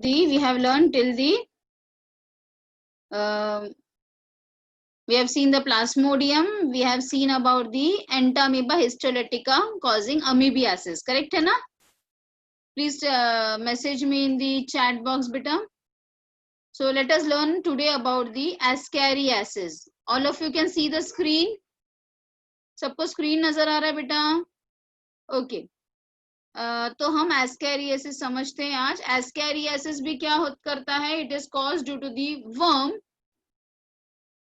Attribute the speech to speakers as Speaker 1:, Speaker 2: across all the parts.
Speaker 1: we have learned till the we have seen the plasmodium, we have seen about the entamoeba histolytica causing amoebiasis. Correct hai na? Please message me in the chat box beta. So let us learn today about the ascariasis. All of you can see the screen. सबको screen नजर आ रहा है बेटा? Okay. तो हम ascariasis समझते हैं आज. Ascariasis भी क्या करता है? It is caused due to the worm,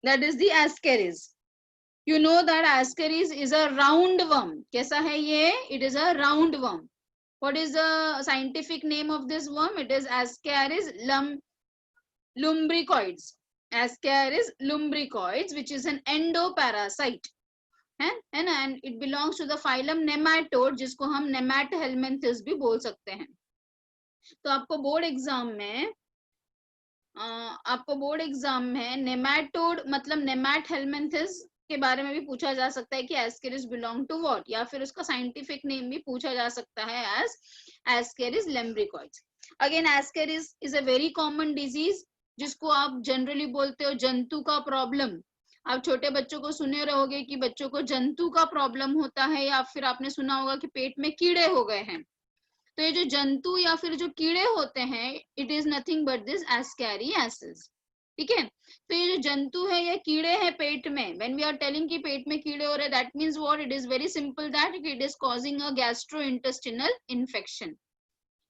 Speaker 1: that is the ascaris. You know that ascaris is a round worm. कैसा है ये? It is a round worm. What is the scientific name of this worm? It is Ascaris lumbricoids. Ascaris lumbricoids, which is an endoparasite. And it belongs to the phylum nematode, जिसको हम nemathelminthes भी बोल सकते हैं. तो आपको board exam में nematode मतलब नेमाटहेल्मिन्थेस के बारे में भी पूछा जा सकता है कि एस्केरिस बिलोंग टू व्हाट, या फिर उसका साइंटिफिक नेम भी पूछा जा सकता है as Ascaris lumbricoides. Again Ascaris is a very common disease जिसको आप जनरली बोलते हो जंतु का प्रॉब्लम. आप छोटे बच्चों को सुने रहोगे कि बच्चों को जंतु का प्रॉब्लम होता है, या फिर आपने सुना होगा कि पेट में कीड़े हो गए हैं. तो ये जो जंतु या फिर जो कीड़े होते हैं, it is nothing but this ascariasis. ठीक है. तो ये जो जंतु है या कीड़े हैं पेट में, व्हेन वी आर टेलिंग कि पेट में कीड़े हो रहे, that means what? It is very simple that it is causing a gastrointestinal infection.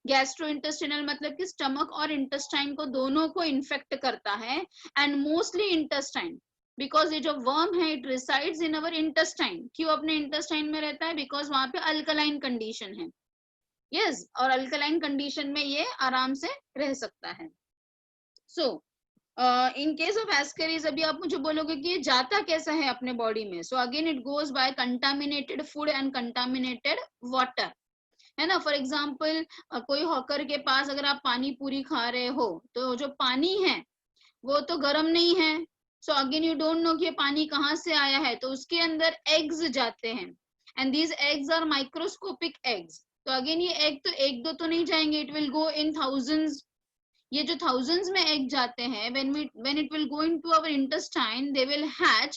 Speaker 1: Gastrointestinal मतलब कि स्टमक और इंटेस्टाइन को दोनों को इन्फेक्ट करता है, एंड मोस्टली इंटेस्टाइन, बिकॉज ये जो वर्म है it resides in our intestine. क्यों अपने इंटेस्टाइन में रहता है? बिकॉज वहां पे अल्कलाइन कंडीशन है. यस, और अल्कलाइन कंडीशन में ये आराम से रह सकता है. सो इन केस ऑफ एस्कैरिस, अभी आप मुझे बोलोगे कि ये जाता कैसा है अपने बॉडी में. So again it goes by contaminated food and contaminated water, है ना. फॉर एग्जाम्पल कोई हॉकर के पास अगर आप पानी पूरी खा रहे हो, तो जो पानी है वो तो गर्म नहीं है. So again you don't know कि ये पानी कहाँ से आया है, तो उसके अंदर एग्स जाते हैं, and these eggs are microscopic eggs. तो अगेन ये एग तो एक दो तो नहीं जाएंगे, it will go in thousands. ये जो थाउजेंड्स में एग जाते हैं, when it will go into our intestine, they will hatch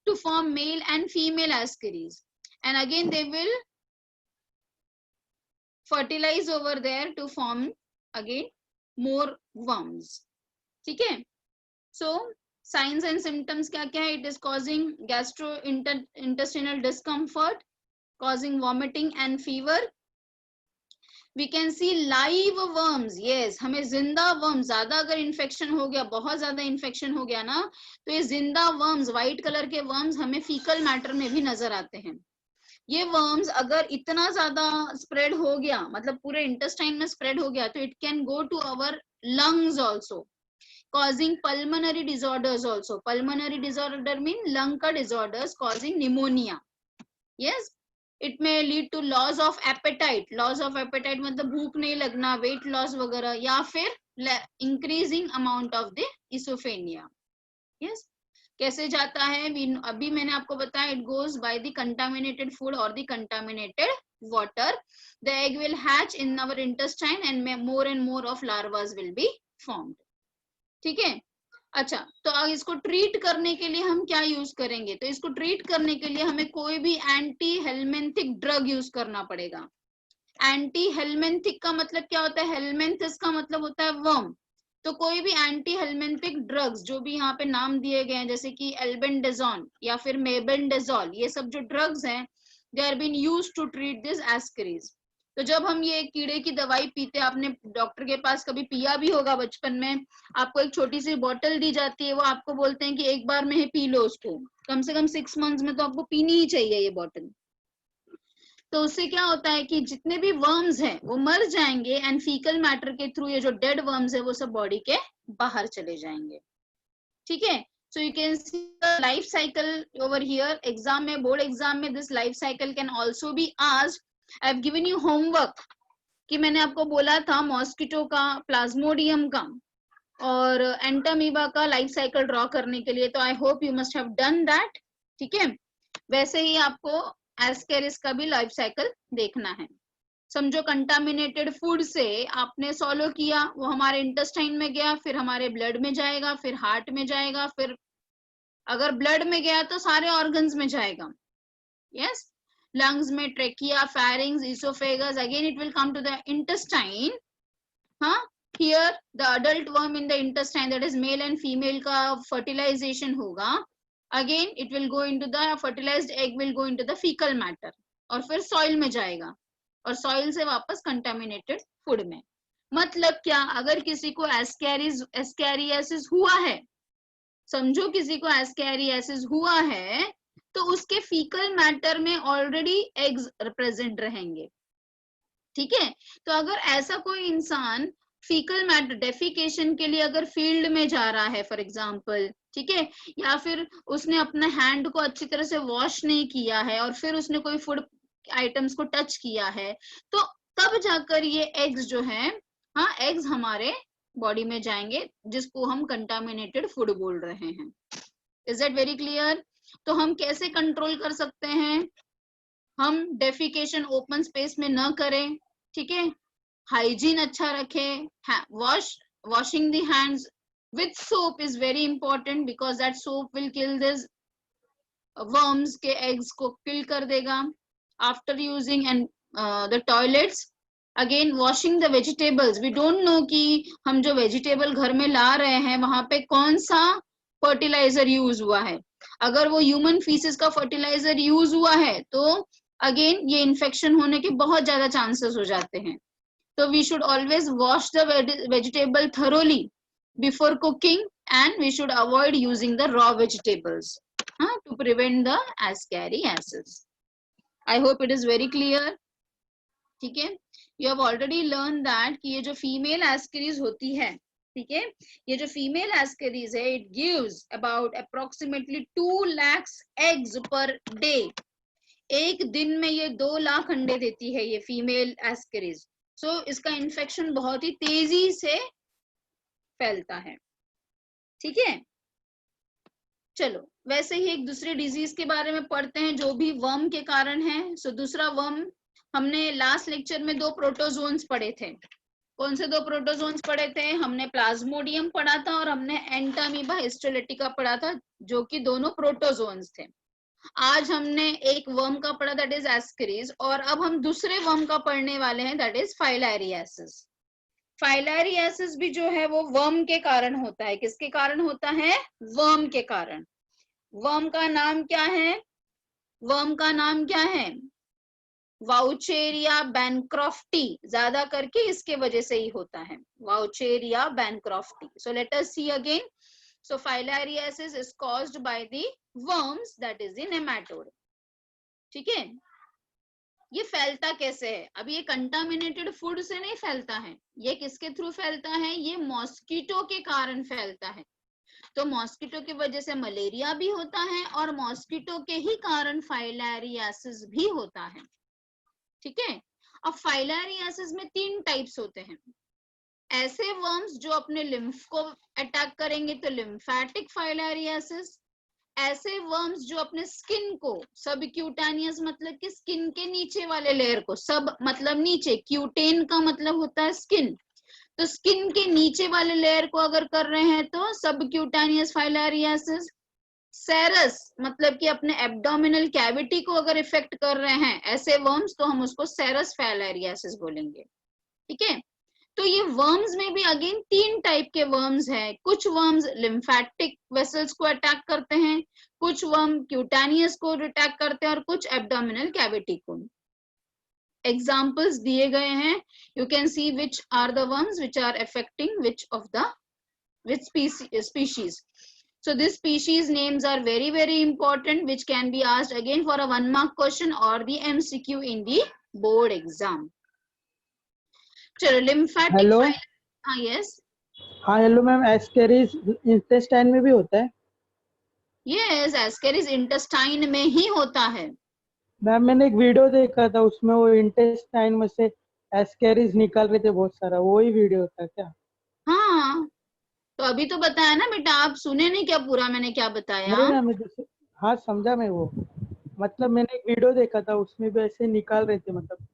Speaker 1: to form male and female ascaris, and again they will fertilize over there to form again more worms. ठीक है. So signs and symptoms क्या क्या है? It is causing gastrointestinal discomfort, causing vomiting and fever. We can see live worms. Yes, हमें जिंदा worms, ज्यादा अगर infection हो गया, बहुत ज्यादा इन्फेक्शन हो गया ना, तो ये जिंदा वर्म्स, व्हाइट कलर के वर्म्स हमें फीकल मैटर में भी नजर आते हैं. ये वर्म्स अगर इतना ज्यादा स्प्रेड हो गया, मतलब पूरे इंटेस्टाइन में स्प्रेड हो गया, तो it can go to our lungs also, causing pulmonary disorders also. Pulmonary disorder mean lung ka disorders causing pneumonia. Yes, it may lead to loss of appetite. Loss of appetite मतलब भूख नहीं लगना, weight loss वगैरह, या फिर increasing amount of the esophagia. Yes, कैसे जाता है? अभी मैंने आपको बताया, it goes by the contaminated food or the contaminated water. The egg will hatch in our intestine and more and more of larvas will be formed. ठीक है. अच्छा, तो अब इसको ट्रीट करने के लिए हम क्या यूज करेंगे? तो इसको ट्रीट करने के लिए हमें कोई भी एंटी हेलमिंथिक ड्रग यूज करना पड़ेगा. एंटी हेलमिंथिक का मतलब क्या होता है? हेलमिंथिस का मतलब होता है वर्म. तो कोई भी एंटी हेलमिंथिक ड्रग्स जो भी यहाँ पे नाम दिए गए हैं, जैसे कि एल्बेंडाजोल या फिर मेबेंडाजोल, ये सब जो ड्रग्स हैं, they are been used to treat this ascaris. तो जब हम ये कीड़े की दवाई पीते हैं, आपने डॉक्टर के पास कभी पिया भी होगा बचपन में, आपको एक छोटी सी बोतल दी जाती है, वो आपको बोलते हैं कि एक बार में ही पी लो उसको, कम से कम 6 मंथ्स में तो आपको पीनी ही चाहिए ये बोतल. तो उससे क्या होता है कि जितने भी वर्म्स हैं वो मर जाएंगे, एंड फीकल मैटर के थ्रू ये जो डेड वर्म्स है वो सब बॉडी के बाहर चले जाएंगे. ठीक है. So you can see the life cycle over here. Exam में, बोर्ड एग्जाम में this life cycle can also be asked. I have given you homework कि मैंने आपको बोला था मॉस्किटो का, प्लाज्मोडियम का और एंटामीबा का लाइफ साइकिल ड्रॉ करने के लिए. तो I hope you must have done that. ठीक है. वैसे ही आपको एस्कैरिस का भी लाइफ साइकिल देखना है. समझो कंटामिनेटेड फूड से आपने सॉलो किया, वो हमारे इंटेस्टाइन में गया, फिर हमारे ब्लड में जाएगा, फिर हार्ट में जाएगा, फिर अगर ब्लड में गया तो सारे ऑर्गन्स में जाएगा. यस, लंग्स में trachea, pharynx, oesophagus, again it will come to the intestine. हाँ, here the adult worm in the intestine, that is male and female का fertilization होगा. Again it will go into the fertilized egg will go into the fecal matter और फिर soil में जाएगा और soil से वापस contaminated food में. मतलब क्या, अगर किसी को एस्कैरियासिस हुआ है, समझो किसी को एस्कैरियासिस हुआ है, तो उसके फीकल मैटर में ऑलरेडी एग्स प्रेजेंट रहेंगे. ठीक है, तो अगर ऐसा कोई इंसान फीकल मैटर डेफिकेशन के लिए अगर फील्ड में जा रहा है फॉर एग्जांपल, ठीक है, या फिर उसने अपने हैंड को अच्छी तरह से वॉश नहीं किया है और फिर उसने कोई फूड आइटम्स को टच किया है, तो तब जाकर ये एग्स जो है, हाँ, एग्स हमारे बॉडी में जाएंगे, जिसको हम कंटामिनेटेड फूड बोल रहे हैं. Is that very clear? तो हम कैसे कंट्रोल कर सकते हैं? हम डेफिकेशन ओपन स्पेस में न करें, ठीक है, हाइजीन अच्छा रखें, washing the hands with soap is very important because that soap will kill this worms के एग्स को किल कर देगा. After using and the toilets, again washing the vegetables. We don't know कि हम जो वेजिटेबल घर में ला रहे हैं वहां पे कौन सा फर्टिलाइजर यूज हुआ है. अगर वो ह्यूमन फीसिस का फर्टिलाइजर यूज हुआ है तो अगेन ये इन्फेक्शन होने के बहुत ज्यादा चांसेस हो जाते हैं. तो we should always wash the vegetable thoroughly before cooking and we should avoid using the raw vegetables to prevent the ascariasis. I hope it is very clear. ठीक है, you have already learned that कि ये जो female ascaris होती है, ठीक है, ये जो फीमेल एस्केरीज है, it gives about approximately 2 lakhs eggs per day. एक दिन में ये 2 लाख अंडे देती है ये फीमेल एस्केरीज. सो इसका इन्फेक्शन बहुत ही तेजी से फैलता है. ठीक है, चलो वैसे ही एक दूसरे डिजीज के बारे में पढ़ते हैं जो भी वर्म के कारण है. सो दूसरा वर्म, हमने लास्ट लेक्चर में 2 प्रोटोजोन्स पढ़े थे. कौन से 2 प्रोटोजोन्स पढ़े थे? हमने प्लाज्मोडियम पढ़ा था और हमने एंटामीबा हिस्टोलिटिका पढ़ा था, जो कि दोनों प्रोटोजोन्स थे. आज हमने एक वर्म का पढ़ा, दैट इज एस्केरीज, और अब हम दूसरे वर्म का पढ़ने वाले हैं, दैट इज फाइलेरियासिस. फाइलेरियासिस भी जो है वो वर्म के कारण होता है. किसके कारण होता है? वर्म के कारण. वर्म का नाम क्या है? वर्म का नाम क्या है? Wuchereria bancrofti. ज्यादा करके इसके वजह से ही होता है, Wuchereria bancrofti. So let us see again. So filariasis is caused by the worms, that is the nematode. ठीक है, ये फैलता कैसे है? अब ये कंटामिनेटेड फूड से नहीं फैलता है, ये किसके थ्रू फैलता है? ये मॉस्किटो के कारण फैलता है. तो मॉस्किटो की वजह से मलेरिया भी होता है और मॉस्किटो के ही कारण फाइलेरियासिस भी होता है. ठीक है, अब फाइलेरियासिस में 3 टाइप्स होते हैं. ऐसे वर्म्स जो अपने लिम्फ को अटैक करेंगे तो लिम्फेटिक फाइलेरियासिस. ऐसे वर्म्स जो अपने स्किन को, सबक्यूटेनियस मतलब कि स्किन के नीचे वाले लेयर को, सब मतलब नीचे, क्यूटेन का मतलब होता है स्किन, तो स्किन के नीचे वाले लेयर को अगर कर रहे हैं तो सबक्यूटेनियस फाइलेरियासिस. सेरस मतलब कि अपने एब्डोमिनल कैविटी को अगर इफेक्ट कर रहे हैं ऐसे वर्म्स, तो हम उसको सेरस फाइलेरियासिस बोलेंगे. ठीक है, तो ये वर्म्स में भी अगेन 3 टाइप के वर्म्स हैं. कुछ वर्म्स लिम्फेटिक वेसल्स को अटैक करते हैं, कुछ वर्म क्यूटेनियस को अटैक करते हैं और कुछ एब्डोमिनल कैविटी को. एग्जांपल्स दिए गए हैं. You can see which are the worms which are affecting which species. So this species names are very very important, which can be asked again for a 1 mark question or the MCQ in the board exam. चलो lymphatic.
Speaker 2: Hello.
Speaker 1: हाँ yes.
Speaker 2: हाँ hello ma'am, Ascaris intestine में भी होता है?
Speaker 1: Yes, Ascaris intestine में ही होता है.
Speaker 2: मैम मैंने एक वीडियो देखा था, उसमें वो इंटेस्टाइन में से एस्केरिस निकाल रहे थे बहुत सारा, वही वीडियो था क्या?
Speaker 1: हाँ, तो अभी तो बताया ना बेटा, आप सुने नहीं क्या पूरा मैंने क्या बताया?
Speaker 2: नहीं मैम, हाँ समझा मैं वो, मतलब मैंने एक वीडियो देखा था उसमें भी ऐसे निकाल रहे थे मतलब.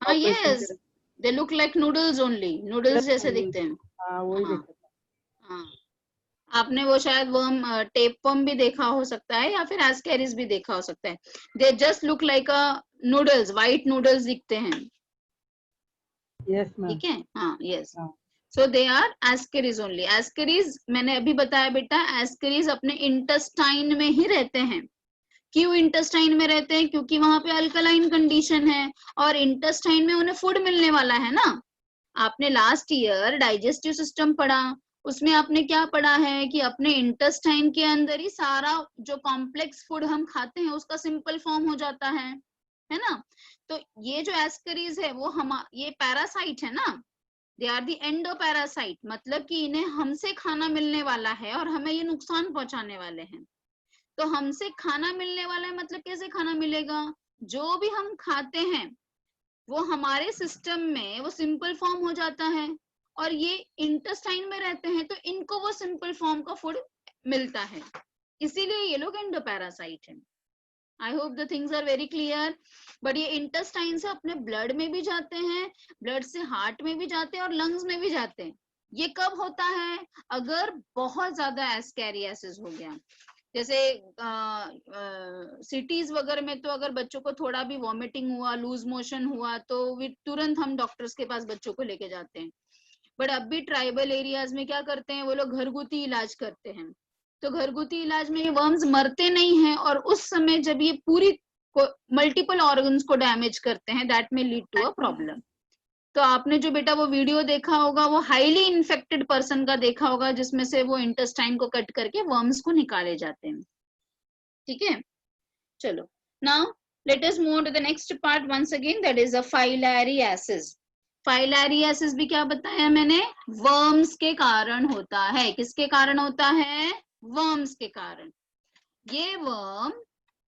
Speaker 2: Operation
Speaker 1: yes, they look like noodles only, noodles जैसे दिखते हैं।
Speaker 2: हाँ वही
Speaker 1: हाँ
Speaker 2: देखा था।
Speaker 1: हाँ, आपने वो शायद वर्म, टेप वर्म भी देखा हो सकता है, या फिर एस्केरिस भी देखा हो सकता है। They just look like a noodles, white noodles दिखते हैं।
Speaker 2: Yes ma'am.
Speaker 1: ठीक है, हाँ यस।
Speaker 2: हाँ
Speaker 1: so they are Ascaris only. Ascaris मैंने अभी बताया बेटा, एस्केरिस अपने इंटेस्टाइन में ही रहते हैं। क्यों इंटेस्टाइन में रहते हैं? क्योंकि वहां पे अल्कलाइन कंडीशन है, और इंटेस्टाइन में उन्हें फूड मिलने वाला है ना। आपने लास्ट ईयर डाइजेस्टिव सिस्टम पढ़ा, उसमें आपने क्या पढ़ा है कि अपने इंटेस्टाइन के अंदर ही सारा जो कॉम्प्लेक्स फूड हम खाते हैं उसका सिंपल फॉर्म हो जाता है ना। तो ये जो एस्करीज है वो हम, ये पैरासाइट है ना, दे आर दी एंडोपैरासाइट, मतलब कि इन्हें हमसे खाना मिलने वाला है और हमें ये नुकसान पहुंचाने वाले हैं। तो हमसे खाना मिलने वाला है मतलब कैसे खाना मिलेगा? जो भी हम खाते हैं वो हमारे सिस्टम में वो सिंपल फॉर्म हो जाता है, और ये इंटेस्टाइन में रहते हैं, तो इनको वो सिंपल फॉर्म का फूड मिलता है, इसीलिए ये लोग एंडोपैरासाइट हैं। I hope the things are very clear. But ये इंटेस्टाइन से अपने ब्लड में भी जाते हैं, ब्लड से हार्ट में भी जाते हैं, और लंग्स में भी जाते हैं। ये कब होता है? अगर बहुत ज्यादा एस्कैरियासिस हो गया, जैसे सिटीज वगैरह में तो अगर बच्चों को थोड़ा भी वॉमिटिंग हुआ, लूज मोशन हुआ, तो तुरंत हम डॉक्टर्स के पास बच्चों को लेके जाते हैं। बट अब भी ट्राइबल एरियाज में क्या करते हैं वो लोग? घरगुती इलाज करते हैं। तो घरगुती इलाज में ये वर्म्स मरते नहीं हैं, और उस समय जब ये पूरी मल्टीपल ऑर्गन्स को डैमेज करते हैं, दैट में लीड टू अ प्रॉब्लम। तो आपने जो बेटा वो वीडियो देखा होगा, वो हाईली इन्फेक्टेड पर्सन का देखा होगा, जिसमें से वो इंटेस्टाइन को कट करके वर्म्स को निकाले जाते हैं। ठीक है, चलो now let us move to the next part once again, that is a filariasis. Filariasis भी क्या बताया मैंने? वर्म्स के कारण होता है। किसके कारण होता है? वर्म्स के कारण। ये वर्म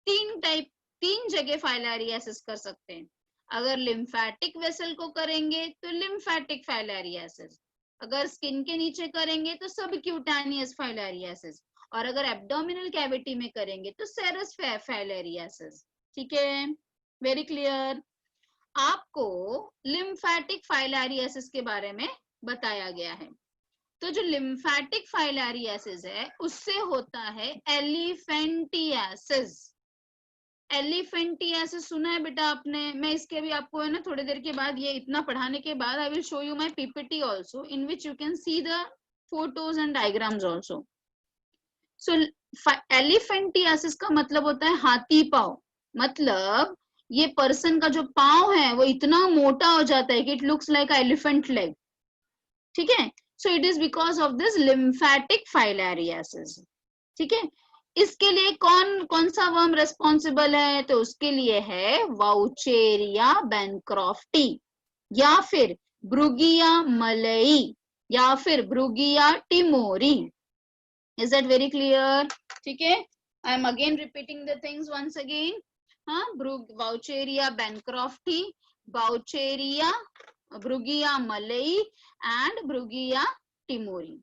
Speaker 1: तीन जगह फाइलेरियासिस कर सकते हैं। अगर लिम्फेटिक वेसल को करेंगे तो लिम्फेटिक फाइलेरियासिस, अगर स्किन के नीचे करेंगे तो सबक्यूटेनियस फाइलेरियासिस, और अगर एब्डोमिनल कैविटी में करेंगे तो सेरस फाइलेरियासिस। ठीक है, वेरी क्लियर। आपको लिम्फेटिक फाइलेरियासिस के बारे में बताया गया है। तो जो लिम्फेटिक फाइलेरियासिस है उससे होता है एलिफेंटियासिस। एलिफेंटियासिस सुना है बेटा आपने? मैं इसके भी आपको है ना थोड़ी देर के बाद, ये इतना पढ़ाने के बाद I will show you my PPT also, in which you can see the photos and diagrams also. So elephantiasis का मतलब होता है हाथी पांव। मतलब ये पर्सन का जो पांव है वो इतना मोटा हो जाता है कि it looks like elephant leg. ठीक है, so it is because of this lymphatic filariasis. ठीक है, इसके लिए कौन कौन सा वर्म रेस्पॉन्सिबल है? तो उसके लिए है वाउचेरिया बैनक्रॉफ्टी, या फिर ब्रूगिया मलई, या फिर Brugia timori. Is that very clear? ठीक है, I am again repeating the things once again. हाँ, Wuchereria bancrofti, Wuchereria Brugia malayi and ब्रूगिया टिमोरी।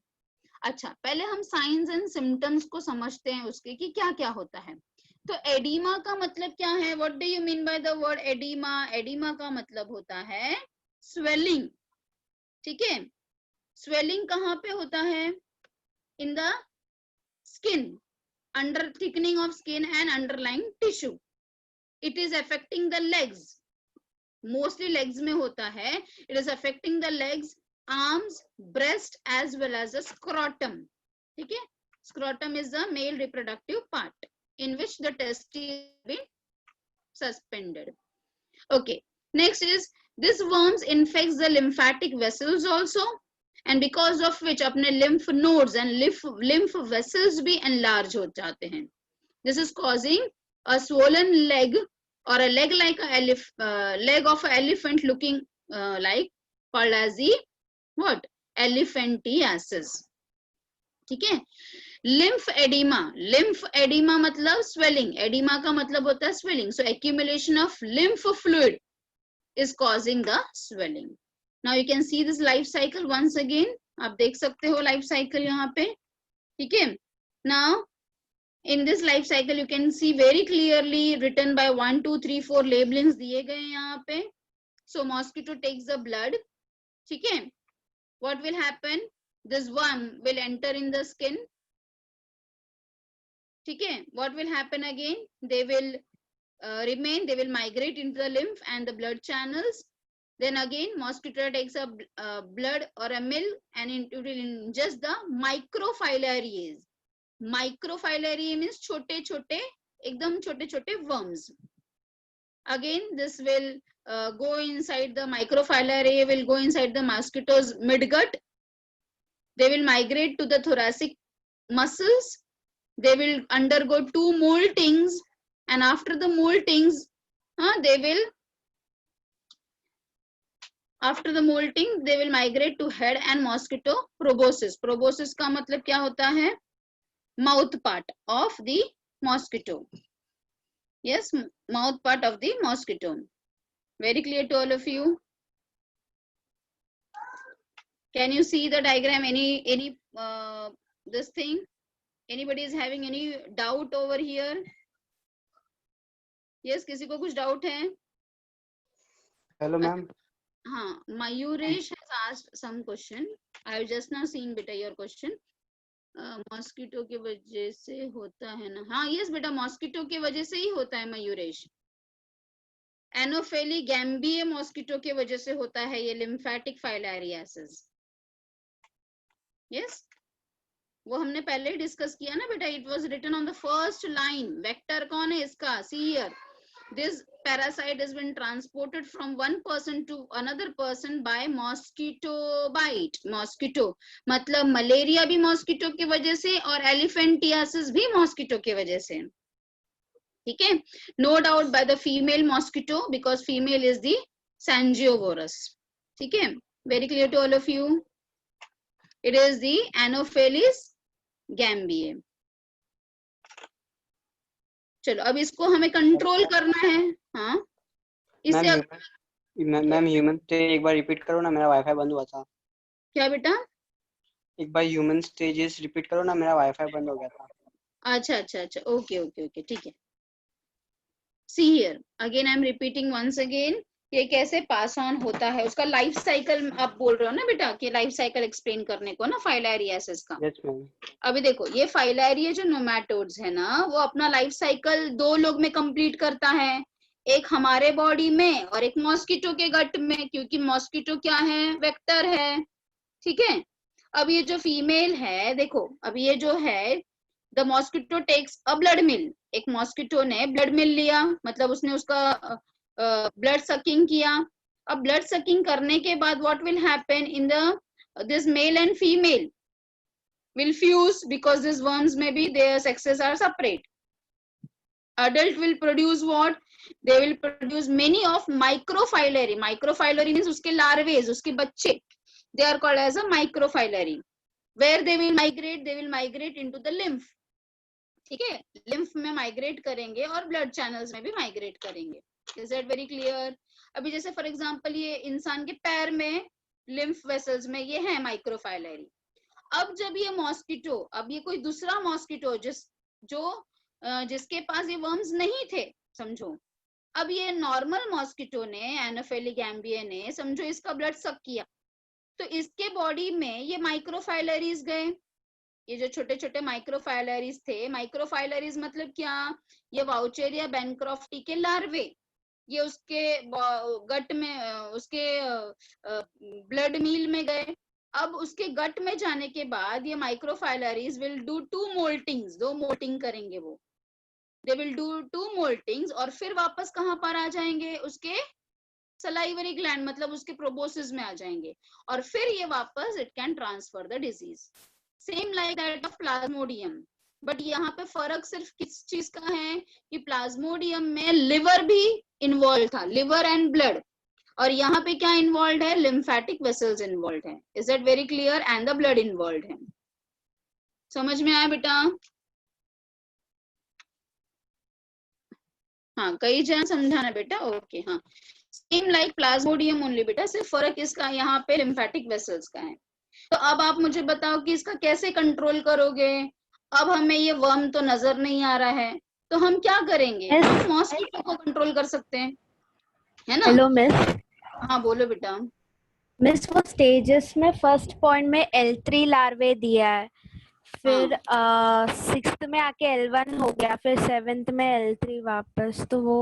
Speaker 1: अच्छा, पहले हम साइंस एंड सिम्टम्स को समझते हैं उसके कि क्या क्या होता है। तो एडिमा का मतलब क्या है? What do you mean by the word oedema? Oedema का मतलब होता है स्वेलिंग। ठीक है, स्वेलिंग कहाँ पे होता है? In the skin, under thickening of skin and underlying tissue. It is affecting the legs, mostly legs में होता है। It is affecting the legs, arms, breast as well as the scrotum. ठीक है, scrotum is the male reproductive part in which the testes have been suspended. Okay, next is this worms infects the lymphatic vessels also, and because of which अपने lymph nodes and lymph vessels भी enlarge हो जाते हैं. This is causing a swollen leg or a leg like a leg of an elephant looking like, called as the what? Elephantiasis. ठीक है, lymph oedema मतलब swelling, oedema का मतलब होता है swelling. So accumulation of lymph fluid is causing the swelling. Now you can see this life cycle once again. आप देख सकते हो लाइफ साइकिल यहाँ पे. ठीक है, now in this life cycle you can see very clearly written by 1 2 3 4 labelings दिए गए यहाँ पे. So mosquito takes the blood. ठीक है? What will happen? This worm will enter in the skin. ठीक है? What will happen again? They will remain. They will migrate into the lymph and the blood channels. Then again, mosquito takes a blood or a milk and it will ingest the microfilariae. Microfilariae means छोटे छोटे, एकदम छोटे छोटे worms. Again, this will go inside the microfilariae, will go inside the mosquito's midgut. They will migrate to the thoracic muscles. They will undergo 2 moltings, and after the moltings, after the molting, they will migrate to head and mosquito proboscis. Proboscis का मतलब क्या होता है? Mouth part of the mosquito. Yes, mouth part of the mosquito. Very clear to all of you? Can you see the diagram? Any this thing? Anybody is having any doubt over here? Yes, किसी को कुछ doubt है?
Speaker 3: Hello, ma'am.
Speaker 1: हाँ, Mayuresh has asked some question. I have just now seen beta your question. Mosquito की वजह से होता है ना? हाँ, यस बेटा, मॉस्किटो की वजह से ही होता है मयूरेश. एनोफेली गैम्बिए मॉस्किटो की वजह से होता है ये लिम्फेटिक फाइलारियासिस. यस, वो हमने पहले ही डिस्कस किया ना बेटा. It was written on the first line. Vector कौन है इसका? See here. This parasite has been transported from one person to another person by mosquito bite. Mosquito मतलब मलेरिया भी मॉस्किटो की वजह से और एलिफेंटियासिस भी मॉस्किटो की वजह से. ठीक है? No doubt by the female mosquito because female is the Sangiovores. ठीक है? Very clear to all of you. It is the Anopheles gambiae. चलो, अब इसको हमें कंट्रोल करना है. हाँ, इससे
Speaker 3: मैम ह्यूमन स्टेज एक बार रिपीट करो ना, मेरा वाईफाई बंद हुआ था.
Speaker 1: क्या बेटा?
Speaker 3: एक बार ह्यूमन स्टेजेस रिपीट करो ना, मेरा वाईफाई बंद हो गया था.
Speaker 1: अच्छा अच्छा अच्छा, ओके ओके ओके, ठीक है. See here again, I am repeating once again. ये कैसे पास ऑन होता है, उसका लाइफ साइकिल आप बोल रहे हो ना बेटा, कि लाइफ साइकिल एक्सप्लेन करने को ना फाइलारियासिस का.
Speaker 3: Yes ma'am.
Speaker 1: अभी देखो, ये फाइलारिया जो नोमैटोड्स है ना, वो अपना लाइफ साइकिल 2 लोग में कंप्लीट करता है. एक हमारे बॉडी में और एक मॉस्किटो के गट में, क्योंकि मॉस्किटो क्या है? वेक्टर है. ठीक है? अब ये जो फीमेल है, देखो, अब ये जो है, the mosquito takes a blood meal. एक मॉस्किटो ने ब्लड मिल लिया, मतलब उसने उसका ब्लड सकिंग किया. अब ब्लड सकिंग करने के बाद what will happen in the this male and female will fuse because these worms maybe their sexes are separate. Adult will produce what? They will produce many of microfilariae. Microfilariae means uske larvae, uske bacche. They are called as a microfilariae. Where they will migrate? They will migrate into the lymph. ठीक है? lymph में migrate करेंगे और blood channels में भी migrate करेंगे. Is that very clear? अभी जैसे for example ये इंसान के पैर में lymph vessels में ये है microfilariae. अब जब ये मॉस्किटो, अब ये कोई दूसरा मॉस्किटो जिसके पास ये वर्म्स नहीं थे, समझो, अब ये नॉर्मल मॉस्किटो ने, एनोफेली गैम्बिए ने, समझो, इसका ब्लड सक किया, तो इसके बॉडी में ये माइक्रोफाइलरीज गए. ये जो छोटे छोटे माइक्रोफाइलरीज थे, माइक्रोफाइलरीज मतलब क्या? ये वाउचेरिया बैनक्रॉफ्टी के लार्वे, ये उसके गट में, उसके ब्लड मील में गए. अब उसके गट में जाने के बाद ये माइक्रोफाइलरीज विल डू 2 मोल्टिंग्स. 2 मोल्टिंग करेंगे वो. दे विल डू 2 मोल्टिंग्स और फिर वापस कहां पर आ जाएंगे? उसके सलाइवरी ग्लैंड, मतलब उसके प्रोबोसिस में आ जाएंगे. और फिर ये वापस it can transfer the disease. Same like that of Plasmodium. But यहाँ पे फर्क सिर्फ किस चीज का है कि प्लाज्मोडियम में लिवर भी इन्वॉल्व था, लिवर एंड ब्लड, और यहाँ पे क्या इन्वॉल्व है? लिम्फेटिक वेसल्स इन्वॉल्व है. Is that very clear? And the blood involve है. समझ में आया बेटा? हाँ, कई जन समझाना बेटा. ओके, हाँ, सेम लाइक प्लाज्मोडियम ओनली बेटा, सिर्फ फर्क इसका यहाँ पे लिम्फेटिक वेसल्स का है. तो अब आप मुझे बताओ कि इसका कैसे कंट्रोल करोगे? अब हमें ये वर्म तो नजर नहीं आ रहा है, तो हम क्या करेंगे? हम मॉस्किटो को कंट्रोल कर सकते हैं, है ना?
Speaker 4: Hello miss.
Speaker 1: हाँ बोलो बेटा।
Speaker 4: मिस वो स्टेजेस में फर्स्ट पॉइंट में L3 लार्वे दिया है, फिर सिक्स्थ में आके L1 हो गया, फिर सेवेंथ में L3 वापस, तो वो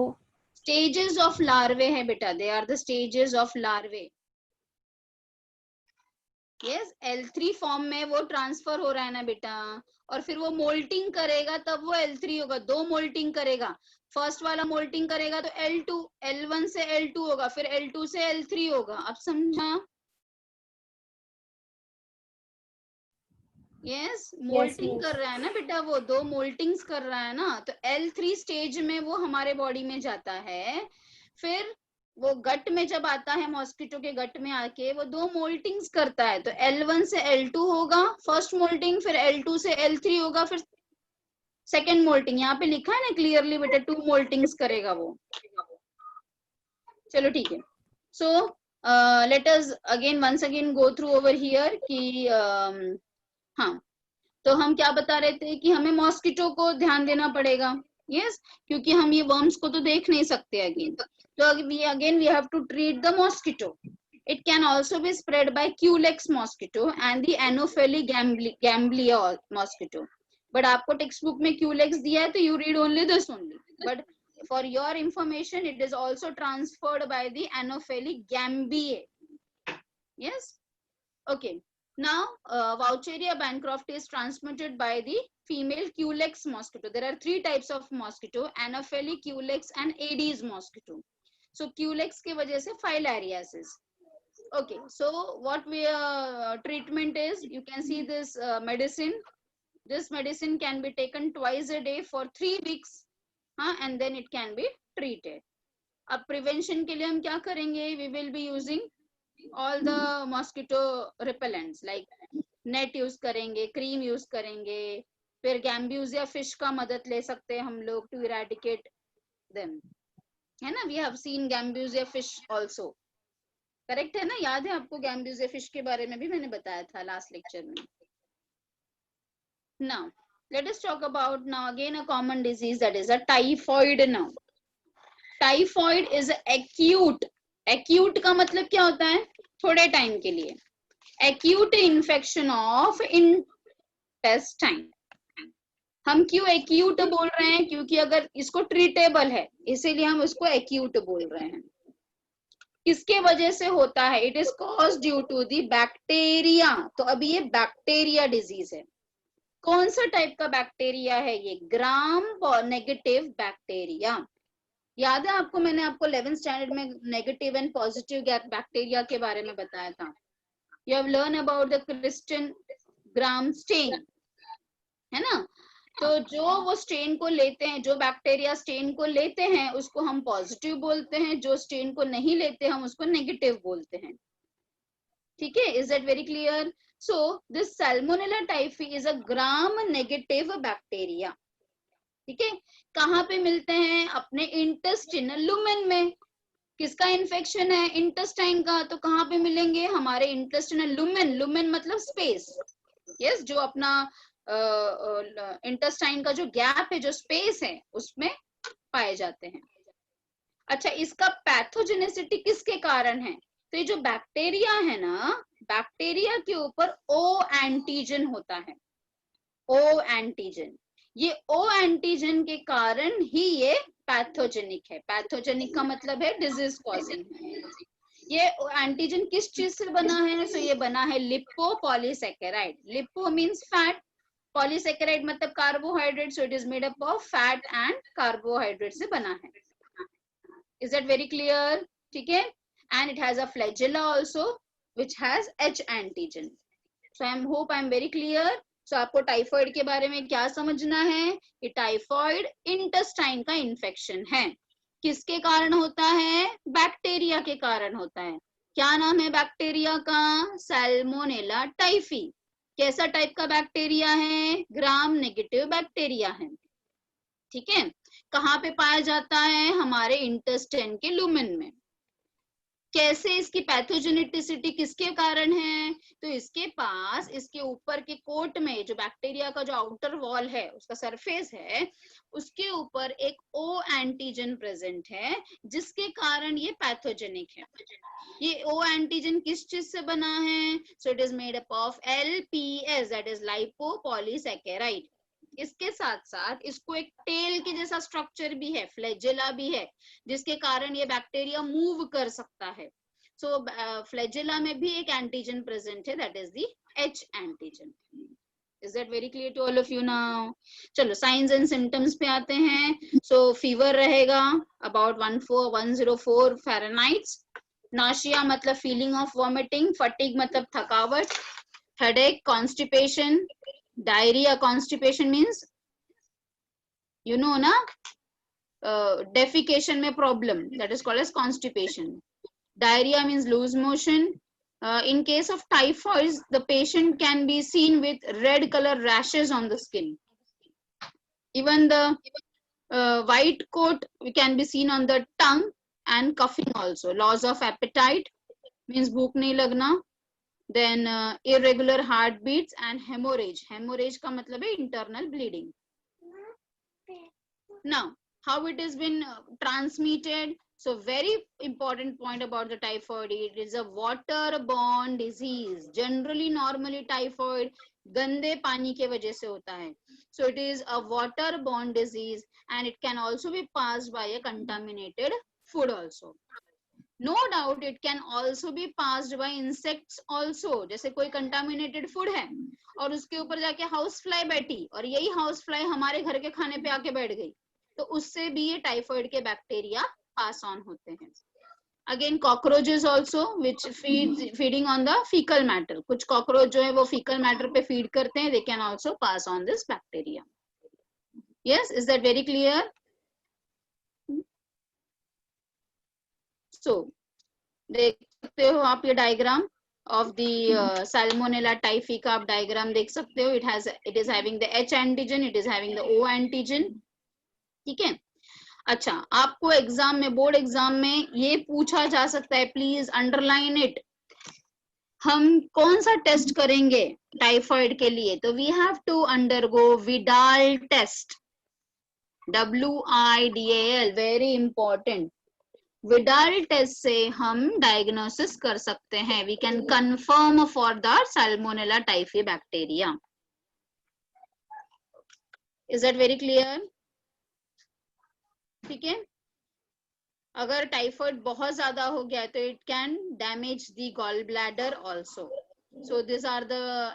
Speaker 1: स्टेजेस ऑफ लार्वे है बेटा, they are the stages of larvae. Yes, L3 form में वो ट्रांसफर हो रहा है ना बेटा, और फिर वो मोल्टिंग करेगा तब वो L3 होगा। दो मोल्टिंग करेगा, फर्स्ट वाला मोल्टिंग करेगा तो L2, L1 से L2 होगा, फिर L2 से L3 होगा। अब समझा? यस, मोल्टिंग कर रहा है ना बेटा, वो दो मोल्टिंग्स कर रहा है ना, तो L3 स्टेज में वो हमारे बॉडी में जाता है। फिर वो गट में जब आता है, मॉस्किटो के गट में आके वो दो मोल्टिंग्स करता है, तो L1 से L2 होगा फर्स्ट मोल्टिंग, फिर L2 से L3 होगा, फिर सेकेंड मोल्टिंग। यहाँ पे लिखा है ना क्लियरली बेटा, 2 मोल्टिंग्स करेगा वो। चलो ठीक है। So let us again once again go through over here कि हाँ, तो हम क्या बता रहे थे कि हमें मॉस्किटो को ध्यान देना पड़ेगा। यस, क्योंकि हम ये वर्म्स को तो देख नहीं सकते अगेन, तो again we have to treat the mosquito. It can also be spread by Culex mosquito and the Anopheles gamblia mosquito. But आपको टेक्स्ट बुक में Culex दिया है तो you read only this only. But for your information, it is also transferred by the Anopheles gambiae. Yes. Okay. Now, Vaucheria bancroft is transmitted by the female Culex mosquito. There are 3 types of mosquito: Anopheles, Culex, and Aedes mosquito. So Culex के वजह से filariasis. Okay, so what we treatment is, you can see this medicine. This medicine can be taken twice a day for 3 weeks, and then it can be treated. अब prevention के लिए हम क्या करेंगे? We will be using all the mosquito repellents like net use करेंगे, cream use करेंगे, फिर Gambusia fish का मदद ले सकते हैं हम लोग to eradicate them, है ना? We have seen Gambusia fish also. Correct है ना? याद है आपको गैम्ब्यूजिया फिश के बारे में भी मैंने बताया था लास्ट लेक्चर में। Now let us talk about now again a common disease, that is a typhoid. Now typhoid is acute. Acute का मतलब क्या होता है? थोड़े टाइम के लिए। Acute infection of intestine. हम क्यों एक्यूट बोल रहे हैं? क्योंकि अगर इसको ट्रीटेबल है इसीलिए हम उसको एक्यूट बोल रहे हैं। किसके वजह से होता है? It is cause due to the bacteria. तो अभी ये बैक्टीरिया डिजीज है। कौन सा टाइप का बैक्टीरिया है ये? Gram negative bacteria. याद है आपको, मैंने आपको 11th स्टैंडर्ड में नेगेटिव एंड पॉजिटिव बैक्टीरिया के बारे में बताया था। You have learn about the Christian gram stain, है ना? तो जो वो स्टेन को लेते हैं, जो बैक्टीरिया स्टेन को लेते हैं उसको हम पॉजिटिव बोलते हैं, जो स्टेन को नहीं लेते हम उसको नेगेटिव बोलते हैं। ठीक है? Is that very clear? So this Salmonella typhi is a gram negative bacteria. ठीक है? कहाँ पे मिलते हैं? अपने इंटेस्टिनल लुमेन में। किसका इन्फेक्शन है? इंटेस्टाइन का। तो कहाँ पे मिलेंगे? हमारे इंटेस्टिनल लुमेन। लुमेन मतलब स्पेस। यस, जो अपना इंटेस्टाइन का जो गैप है, जो स्पेस है, उसमें पाए जाते हैं। अच्छा, इसका पैथोजेनेसिटी किसके कारण है? तो ये जो बैक्टीरिया है ना, बैक्टीरिया के ऊपर ओ एंटीजन होता है। ओ एंटीजन, ये ओ एंटीजन के कारण ही ये पैथोजेनिक है। पैथोजेनिक का मतलब है डिजीज कॉजिंग। ये एंटीजन किस चीज से बना है? सो ये बना है lipopolysaccharide. Lipo means fat, polysaccharide मतलब carbohydrate, so it is made up of fat and carbohydrate से बना है। Is that very clear? ठीक है? And it has a flagella also which has H antigen. So I hope I am very clear. So आपको typhoid के बारे में क्या समझना है? कि टाइफॉइड इंटेस्टाइन का इन्फेक्शन है। किसके कारण होता है? बैक्टीरिया के कारण होता है। क्या नाम है बैक्टीरिया का? Salmonella typhi. कैसा टाइप का बैक्टीरिया है? ग्राम नेगेटिव बैक्टीरिया है। ठीक है? कहाँ पे पाया जाता है? हमारे इंटेस्टाइन के लुमेन में। कैसे इसकी पैथोजेनिटिसिटी किसके कारण है, तो इसके पास इसके ऊपर के कोट में जो बैक्टीरिया का जो आउटर वॉल है, उसका सरफेस है, उसके ऊपर एक ओ एंटीजन प्रेजेंट है, जिसके कारण ये पैथोजेनिक है। ये ओ एंटीजन किस चीज से बना है, so it is made up of LPS, that is lipopolysaccharide. इसके साथ साथ इसको एक टेल के जैसा स्ट्रक्चर भी है, फ्लैजेला भी है, जिसके कारण ये बैक्टीरिया मूव कर सकता है। सो फ्लैजेला में भी एक एंटीजन प्रेजेंट है, that is the H antigen. Is that very clear to all of you now? चलो साइंस एंड सिम्टम्स पे आते हैं। सो फीवर रहेगा अबाउट 104 फ़ारेनहाइट, नाशिया मतलब फीलिंग ऑफ वॉमिटिंग, फटीग मतलब थकावट, headache, constipation, diarrhoea. Constipation means you know ना, defecation में problem, that is called as constipation. Diarrhea means loose motion. In case of typhoid, the patient can be seen with red color rashes on the skin. Even the white coat can be seen on the tongue, and coughing also. Loss of appetite means भूख नहीं लगना. Then irregular heartbeats and hemorrhage. Hemorrhage का मतलब है internal bleeding. Now, how it has been transmitted? So very important point about the typhoid, it is a waterborne disease. Generally, normally typhoid गंदे पानी के वजह से होता है. So it is a waterborne disease and it can also be passed by a contaminated food also. No doubt it can also be passed by insects also. जैसे कोई contaminated food है और उसके ऊपर जाके हाउस फ्लाई बैठी और यही हाउस फ्लाई हमारे घर के खाने पे आके बैठ गई, तो उससे भी ये टाइफाइड के बैक्टीरिया पास ऑन होते हैं. Again cockroaches also which feeding on the faecal matter. कुछ कॉकरोच जो है वो फीकल मैटर पे फीड करते हैं, they can also pass on this bacteria. Yes, is that very clear? So देख सकते हो आप ये diagram of the Salmonella typhi आप डायग्राम देख सकते हो. It is having the H antigen, it is having the O antigen. ठीक है. अच्छा, आपको एग्जाम में, बोर्ड एग्जाम में ये पूछा जा सकता है, प्लीज अंडरलाइन इट. हम कौन सा टेस्ट करेंगे टाइफाइड के लिए? तो we have to undergo Widal test, WIDAL, very important. Widal test से हम डायग्नोसिस कर सकते हैं. We can confirm for the Salmonella typhi bacteria. Is that very clear? ठीक है. अगर टाइफाइड बहुत ज्यादा हो गया तो it can damage the gall bladder also. So this are the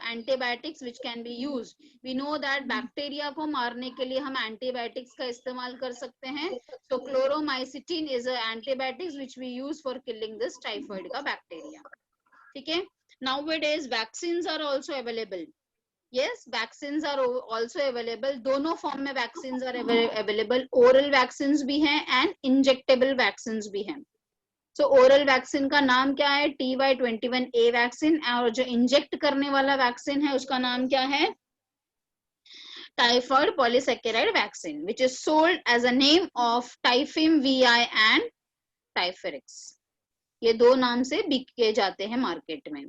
Speaker 1: antibiotics which can be use. We know that bacteria को मारने के लिए हम एंटीबायोटिक्स का इस्तेमाल कर सकते हैं. So Chloromycetin is a antibiotics which we use for killing this typhoid का बैक्टीरिया. ठीक है. Nowadays vaccines are also available. Yes, vaccines are also available. दोनों फॉर्म में vaccines are available. Oral vaccines भी हैं and injectable vaccines भी हैं. So oral vaccine का नाम क्या है? TY21A vaccine. और जो इंजेक्ट करने वाला वैक्सीन है उसका नाम क्या है? Typhoid polysaccharide vaccine, which is sold as a name of Typhim VI and Typhirix. ये दो नाम से बिके जाते हैं मार्केट में.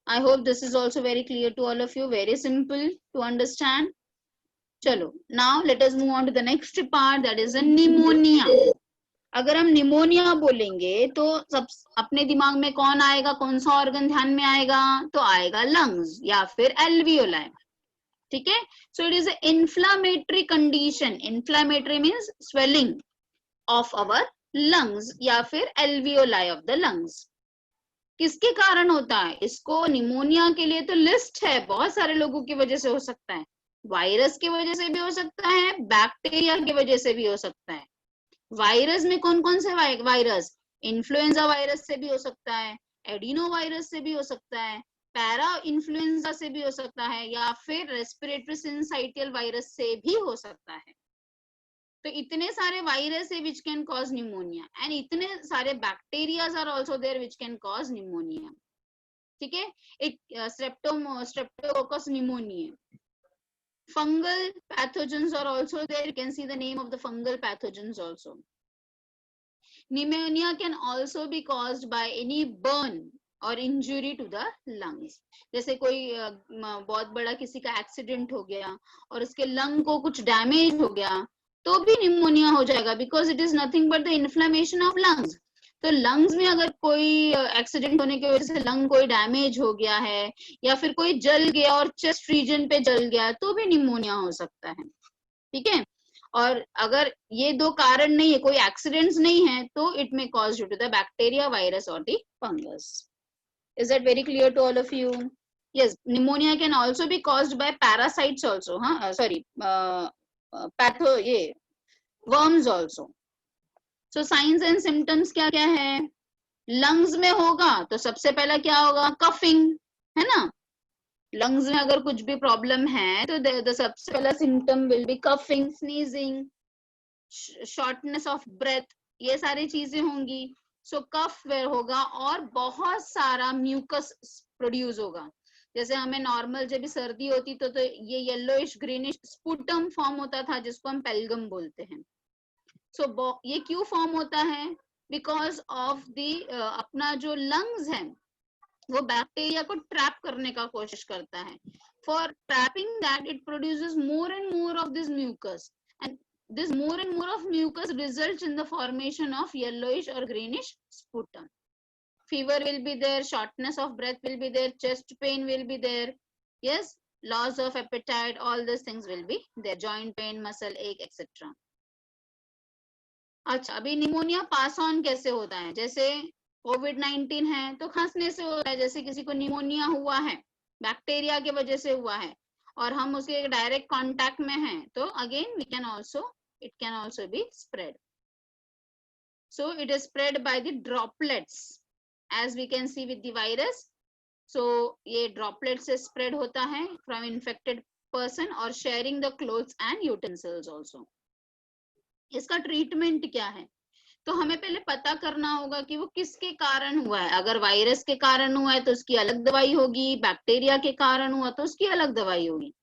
Speaker 1: I hope this is also very clear to all of you. Very simple to understand. चलो, now let us move on to the next part, that is a pneumonia. अगर हम निमोनिया बोलेंगे तो सब अपने दिमाग में कौन आएगा, कौन सा ऑर्गन ध्यान में आएगा? तो आएगा लंग्स या फिर एल्वियोलाई. ठीक है. So it is a inflammatory condition. Inflammatory means swelling of our lungs या फिर एल्वियोलाई ऑफ द लंग्स. किसके कारण होता है इसको? निमोनिया के लिए तो लिस्ट है, बहुत सारे लोगों की वजह से हो सकता है. वायरस की वजह से भी हो सकता है, बैक्टीरिया की वजह से भी हो सकता है. वायरस में कौन कौन से वायरस? इन्फ्लुएंजा वायरस से भी हो सकता है, एडिनो वायरस से भी हो सकता है, पैरा इन्फ्लुएंजा से भी हो सकता है, या फिर रेस्पिरेटरी सिंसाइटियल वायरस से भी हो सकता है. तो इतने सारे वायरस है which can cause pneumonia and इतने सारे bacterias are also there which can cause pneumonia. ठीक है. एक streptococcus pneumoniae. Fungal pathogens are also there. You can see the name of the fungal pathogens also. Pneumonia can also be caused by any burn और injury to the lungs. जैसे कोई बहुत बड़ा किसी का एक्सीडेंट हो गया और उसके लंग को कुछ डैमेज हो गया तो भी निमोनिया हो जाएगा, because it is nothing but the inflammation of lungs. तो लंग्स में अगर कोई एक्सीडेंट होने की वजह से लंग कोई डैमेज हो गया है या फिर कोई जल गया और चेस्ट रीजन पे जल गया तो भी निमोनिया हो सकता है. ठीक है. और अगर ये दो कारण नहीं है, कोई एक्सीडेंट्स नहीं है, तो it may cause due to the bacteria, virus और the fungus. Is that very clear to all of you? Yes, pneumonia can also be caused by parasites also. Worms also. So signs and symptoms क्या क्या है? Lungs में होगा तो सबसे पहला क्या होगा? Coughing, है ना? Lungs में अगर कुछ भी problem है तो the सबसे पहला symptom will be coughing, sneezing, shortness of breath, ये सारी चीजें होंगी. सो कफ वेयर होगा और बहुत सारा म्यूकस प्रोड्यूस होगा. जैसे हमें नॉर्मल जब भी सर्दी होती तो ये येलोइश ग्रीनिश स्पुटम फॉर्म होता था जिसको हम पेल्गम बोलते हैं. सो ये क्यों फॉर्म होता है? बिकॉज ऑफ द अपना जो लंग्स है वो बैक्टीरिया को ट्रैप करने का कोशिश करता है. For trapping that it produces more and more of this mucus, and this more and more of mucus results in the formation of yellowish or greenish sputum. Fever will be there, shortness of breath will be there, chest pain will be there, yes, loss of appetite, all these things will be there, joint pain, muscle ache, etc. अच्छा, अभी pneumonia pass on कैसे होता है? जैसे कोविड-19 है तो खांसने से होता है. जैसे किसी को निमोनिया हुआ है, बैक्टीरिया की वजह से हुआ है और हम उसके डायरेक्ट कांटेक्ट में हैं तो again it can also be spread. So it is spread by the droplets, as we can see with the virus. So ये droplets से spread होता है from infected person और sharing the clothes and utensils also. इसका treatment क्या है? तो हमें पहले पता करना होगा कि वो किसके कारण हुआ है. अगर वायरस के कारण हुआ है तो उसकी अलग दवाई होगी, बैक्टीरिया के कारण हुआ तो उसकी अलग दवाई होगी.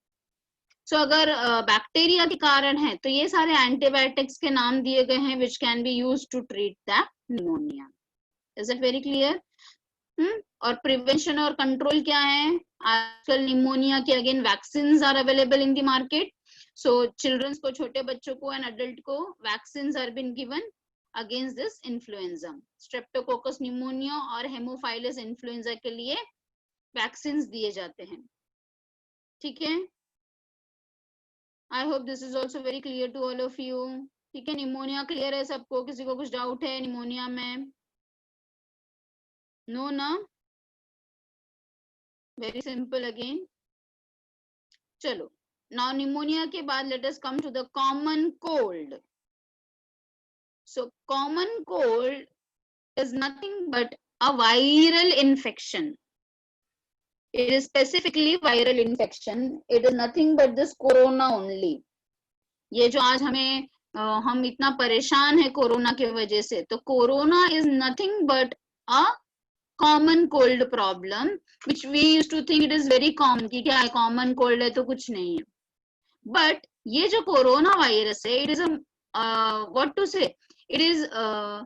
Speaker 1: सो अगर बैक्टीरिया के कारण है तो ये सारे एंटीबायोटिक्स के नाम दिए गए हैं which can be used to treat that pneumonia. Is it very clear? और प्रिवेंशन और कंट्रोल क्या है? आजकल निमोनिया के again vaccines are available in the market. So childrens को, छोटे बच्चों को एंड अडल्ट को vaccines are been given against this influenza. Streptococcus pneumonia और हेमोफाइलस इन्फ्लुएंजा के लिए वैक्सीन्स दिए जाते हैं. ठीक है. I hope this is also very clear to all of you. ठीक है. निमोनिया क्लियर है सबको? किसी को कुछ डाउट है निमोनिया में? नो ना? Very simple again. चलो, नाउ निमोनिया के बाद let us come to the common cold. So common cold is nothing but a viral infection. It is specifically viral infection. It is nothing but this corona only. ये जो आज हम इतना परेशान है कोरोना के वजह से, तो corona is nothing but a common cold problem which we used to think it is very common कि क्या है, common cold है तो कुछ नहीं है. But ये जो कोरोना वायरस है, it is a what to say, it is a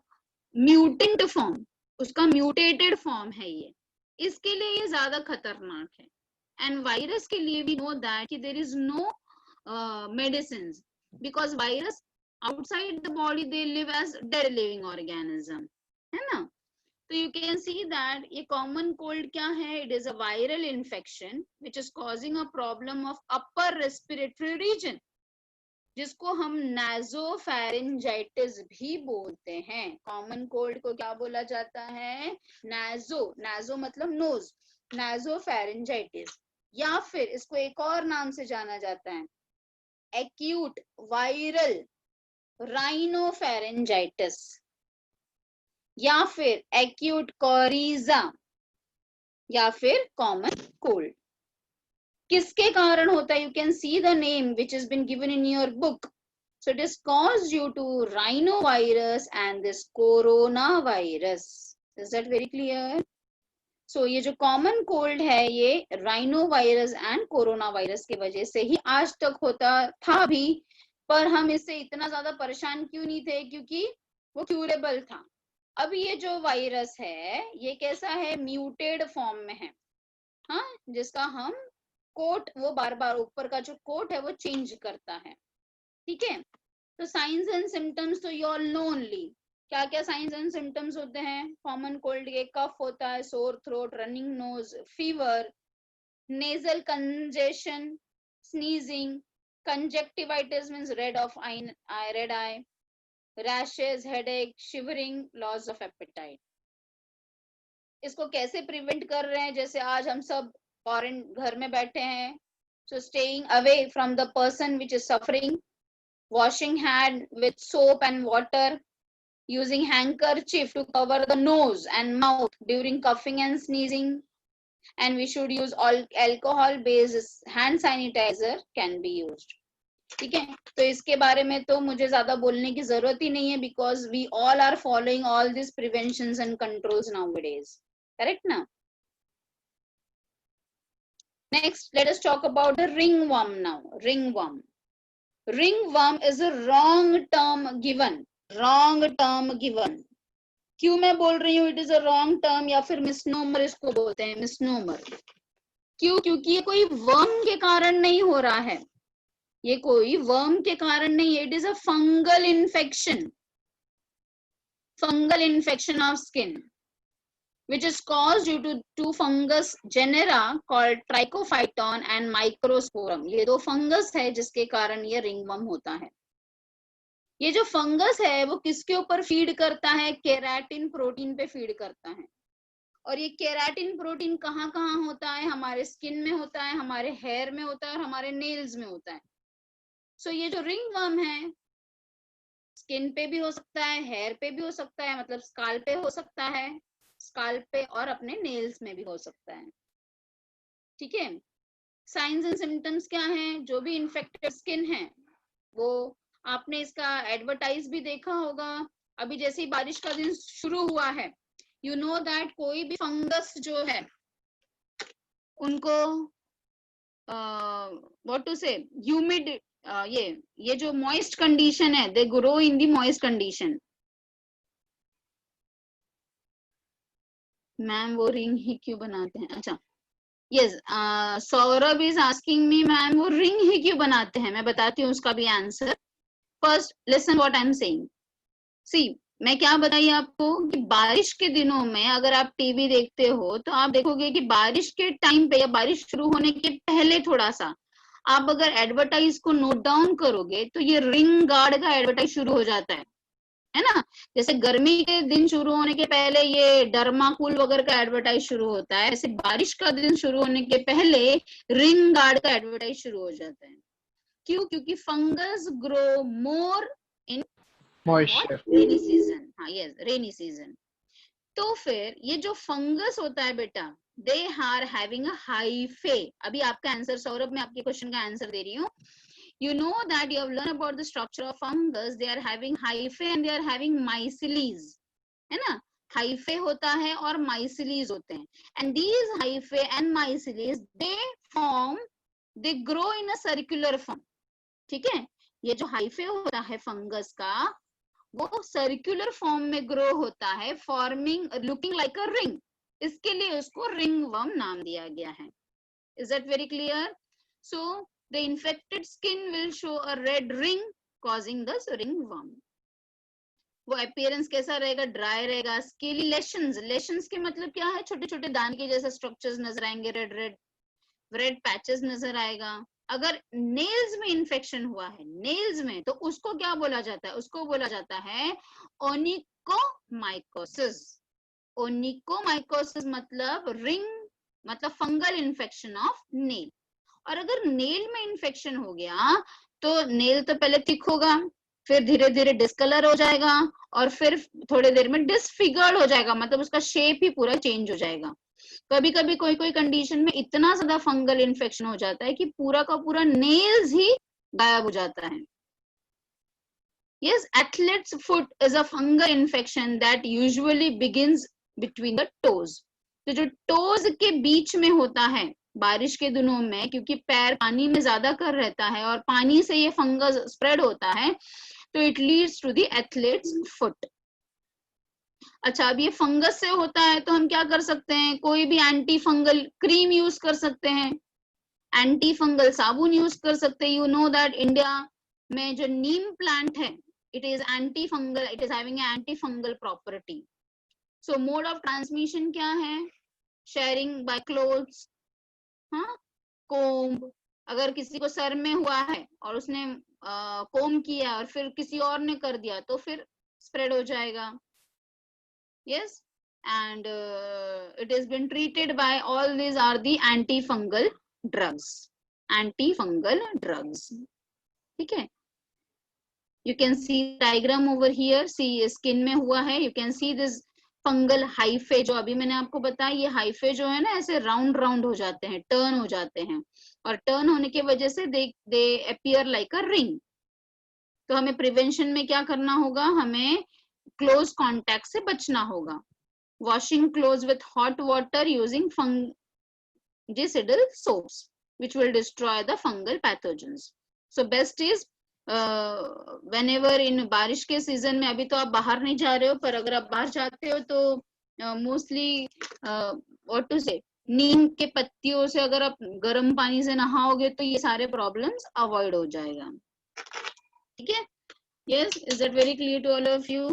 Speaker 1: mutant form. उसका mutated form है ये. इसके लिए ये ज्यादा खतरनाक है. एंड वायरस के लिए भी नो दैट कि there is no medicines, because virus outside the body they live as dead living organism, है ना. तो यू कैन सी दैट ये कॉमन कोल्ड क्या है? It is a viral infection which is causing a problem of upper respiratory region, जिसको हम नाजोफैरिंजाइटिस भी बोलते हैं. कॉमन कोल्ड को क्या बोला जाता है? नाजो मतलब नोज, नाजोफैरिंजाइटिस. या फिर इसको एक और नाम से जाना जाता है, एक्यूट वायरल राइनोफैरिंजाइटिस या फिर एक्यूट कोरिजा या फिर कॉमन कोल्ड. किसके कारण होता है? You can see the name which is been given in your book. So it is caused due to rhinovirus and this corona virus. Is that very clear? So ये जो common cold है ये rhinovirus and corona virus की वजह से ही आज तक होता था भी, पर हम इससे इतना ज्यादा परेशान क्यों नहीं थे? क्योंकि वो क्यूरेबल था. अब ये जो वायरस है ये कैसा है, म्यूटेड फॉर्म में है, हाँ, जिसका हम कोट वो बार बार ऊपर का जो कोट है वो चेंज करता है, ठीक है। तो साइंस एंड सिम्टम्स तो यू ऑल नो ओनली, क्या क्या साइंस एंड सिम्टम्स होते हैं, कॉमन कोल्ड के कफ होता है, sore throat, running nose, fever, nasal congestion, sneezing, conjunctivitis means red I, rashes, headache, shivering, loss of appetite. इसको कैसे प्रिवेंट कर रहे हैं, जैसे आज हम सब फॉरेन घर में बैठे हैं, so staying away from the person which is suffering, washing hand with soap and water, using handkerchief to cover the nose and mouth during coughing and sneezing, and we should use all alcohol based hand sanitizer can be used, ठीक है। तो इसके बारे में तो मुझे ज्यादा बोलने की जरूरत ही नहीं है, because we all are following all this preventions and controls nowadays, correct ना। Next let us talk about the ringworm now. Ringworm is a wrong term given. क्यों मैं बोल रही हूँ it is a wrong term, या फिर misnomer इसको बोलते हैं, मिसनोमर। क्यों? क्योंकि ये कोई वर्म के कारण नहीं हो रहा है, ये कोई वर्म के कारण नहीं है, it is a fungal infection of skin which is caused due to two fungus genera called Trichophyton and Microsporum. ये दो फंगस है जिसके कारण ये रिंगवर्म होता है। ये जो फंगस है वो किसके ऊपर फीड करता है, केराटिन प्रोटीन पे फीड करता है। और ये केराटिन प्रोटीन कहाँ कहाँ होता है, हमारे स्किन में होता है, हमारे हेयर में होता है और हमारे नेल्स में होता है। सो ये जो रिंगवर्म है स्किन पे भी हो सकता है, हेयर पे भी हो सकता है, मतलब स्काल पे हो सकता है, स्काल्प पे और अपने नेल्स में भी हो सकता है, ठीक है। साइंस एंड सिम्टम्स क्या हैं, जो भी इन्फेक्टेड स्किन है वो आपने इसका एडवर्टाइज भी देखा होगा। अभी जैसे ही बारिश का दिन शुरू हुआ है, यू नो दैट कोई भी फंगस जो है उनको व्हाट टू से ह्यूमिड, ये जो मॉइस्ट कंडीशन है, they grow in the moist condition. Ma'am वो रिंग ही क्यों बनाते हैं, अच्छा yes, Saurabh is asking me ma'am वो रिंग ही क्यों बनाते हैं, मैं बताती हूँ उसका भी answer. First listen what I am saying, see मैं क्या बताइए आपको कि बारिश के दिनों में अगर आप टीवी देखते हो तो आप देखोगे कि बारिश के टाइम पे या बारिश शुरू होने के पहले थोड़ा सा आप अगर एडवर्टाइज को नोट डाउन करोगे तो ये रिंग गार्ड का एडवर्टाइज शुरू हो जाता है ना। जैसे गर्मी के दिन शुरू होने के पहले ये डर्माकूल वगैरह का एडवर्टाइज शुरू होता है, ऐसे बारिश का दिन शुरू होने के पहले रिंग गार्ड का एडवर्टाइज शुरू हो जाता है। क्यों? क्योंकि fungus grow more in moisture, rainy season. हाँ यस, रेनी सीजन। तो फिर ये जो फंगस होता है बेटा, they are having a hyphae. अभी आपका आंसर सौरभ, मैं आपके क्वेश्चन का आंसर दे रही हूँ। You know that you have learned about the structure of fungus. They are having hyphae and they are having myceles, है ना। hyphae होता है और myceles होते हैं, and these hyphae and myceles they grow in a circular form, ठीक है। ये जो hyphae होता है फंगस का वो सर्कुलर फॉर्म में ग्रो होता है, forming looking like a ring, इसके लिए उसको रिंगवर्म नाम दिया गया है। Is that very clear? So the infected skin will show a red ring causing the ringworm. वो अपीयरेंस कैसा रहेगा, ड्राई रहेगा, स्केली लेशंस के मतलब क्या है, छोटे छोटे दाने के जैसे स्ट्रक्चर्स नजर आएंगे, रेड पैचेस नजर आएगा। अगर नेल्स में इंफेक्शन हुआ है, नेल्स में, तो उसको क्या बोला जाता है, उसको बोला जाता है ओनिकोमाइकोसिस। ओनिकोमाइकोसिस मतलब रिंग, मतलब फंगल इंफेक्शन ऑफ नेल। और अगर नेल में इंफेक्शन हो गया तो नेल तो पहले थिक होगा, फिर धीरे धीरे डिस्कलर हो जाएगा और फिर थोड़ी देर में डिसफिगर्ड हो जाएगा, मतलब उसका शेप ही पूरा चेंज हो जाएगा। कभी कभी कोई कोई कंडीशन में इतना ज्यादा फंगल इंफेक्शन हो जाता है कि पूरा का पूरा नेल्स ही गायब हो जाता है। Yes, athlete's foot is a fungal infection that usually begins between the toes. तो जो टोज के बीच में होता है बारिश के दिनों में, क्योंकि पैर पानी में ज्यादा कर रहता है और पानी से ये फंगस स्प्रेड होता है, तो it leads to the athlete's foot. अच्छा, अब ये फंगस से होता है तो हम क्या कर सकते हैं, कोई भी एंटी फंगल क्रीम यूज कर सकते हैं, एंटी फंगल साबुन यूज कर सकते हैं। यू नो दैट इंडिया में जो नीम प्लांट है, it is anti fungal, it is having anti fungal property. So mode of transmission क्या है, शेयरिंग बाय क्लोथ्स, हाँ, कोम्ब। अगर किसी को सर में हुआ है और उसने कोम किया और फिर किसी और ने कर दिया तो फिर स्प्रेड हो जाएगा। yes, and it has been treated by all these are the antifungal drugs, antifungal drugs, ठीक है। you can see diagram over here, see skin में हुआ है, you can see this fungal hyphae, जो अभी मैंने आपको बताया, ये hyphae जो है ना ऐसे राउंड राउंड हो जाते हैं, टर्न हो जाते हैं, और टर्न होने की वजह से they appear like a ring। तो हमें प्रिवेंशन में क्या करना होगा, हमें क्लोज कॉन्टैक्ट से बचना होगा। washing clothes with hot water using fungicidal soaps which will destroy the fungal pathogens। so best is whenever in बारिश के सीजन में, अभी तो आप बाहर नहीं जा रहे हो, पर अगर आप बाहर जाते हो तो मोस्टली व्हाट टू से, नीम के पत्तियों से अगर आप गर्म पानी से नहाओगे तो ये सारे प्रॉब्लम्स अवॉइड हो जाएगा, ठीक है। yes, is that very clear to all of you?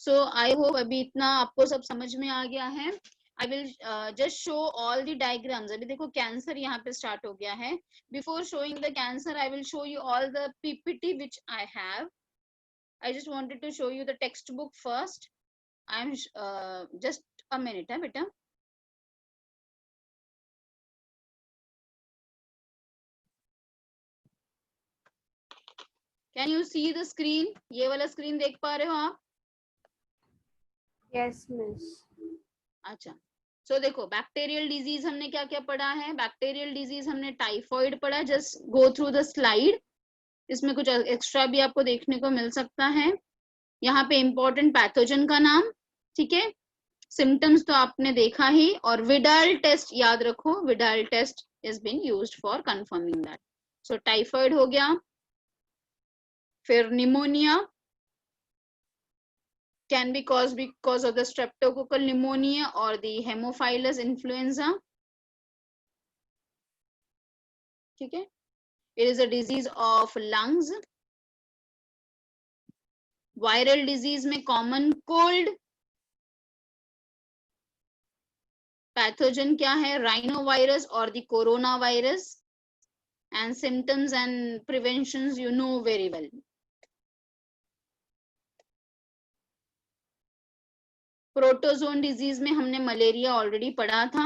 Speaker 1: so I hope अभी इतना आपको सब समझ में आ गया है। I will just show all the diagrams। अभी देखो कैंसर यहाँ पे स्टार्ट हो गया है। Before showing the cancer, I will show you all the PPT which I have। I just wanted to show you the textbook first। I am just a minute है बेटा। Can you see the screen? ये वाला screen देख पा रहे हो आप?
Speaker 4: Yes miss.
Speaker 1: अच्छा, सो देखो बैक्टीरियल डिजीज हमने क्या क्या पढ़ा है। बैक्टीरियल डिजीज हमने टाइफॉइड पढ़ा। Just go through the slide, इसमें कुछ एक्स्ट्रा भी आपको देखने को मिल सकता है। यहाँ पे इंपॉर्टेंट पैथोजन का नाम, ठीक है। सिम्टम्स तो आपने देखा ही, और विडाल टेस्ट याद रखो, Widal test is been used for confirming that. So typhoid हो गया, फिर pneumonia can be caused because of the streptococcal pneumonia or the Haemophilus influenza, ठीक है। it is a disease of lungs। viral disease में common cold। pathogen क्या है, rhinovirus or the coronavirus, and symptoms and preventions you know very well। Protozoan disease में हमने malaria already पढ़ा था,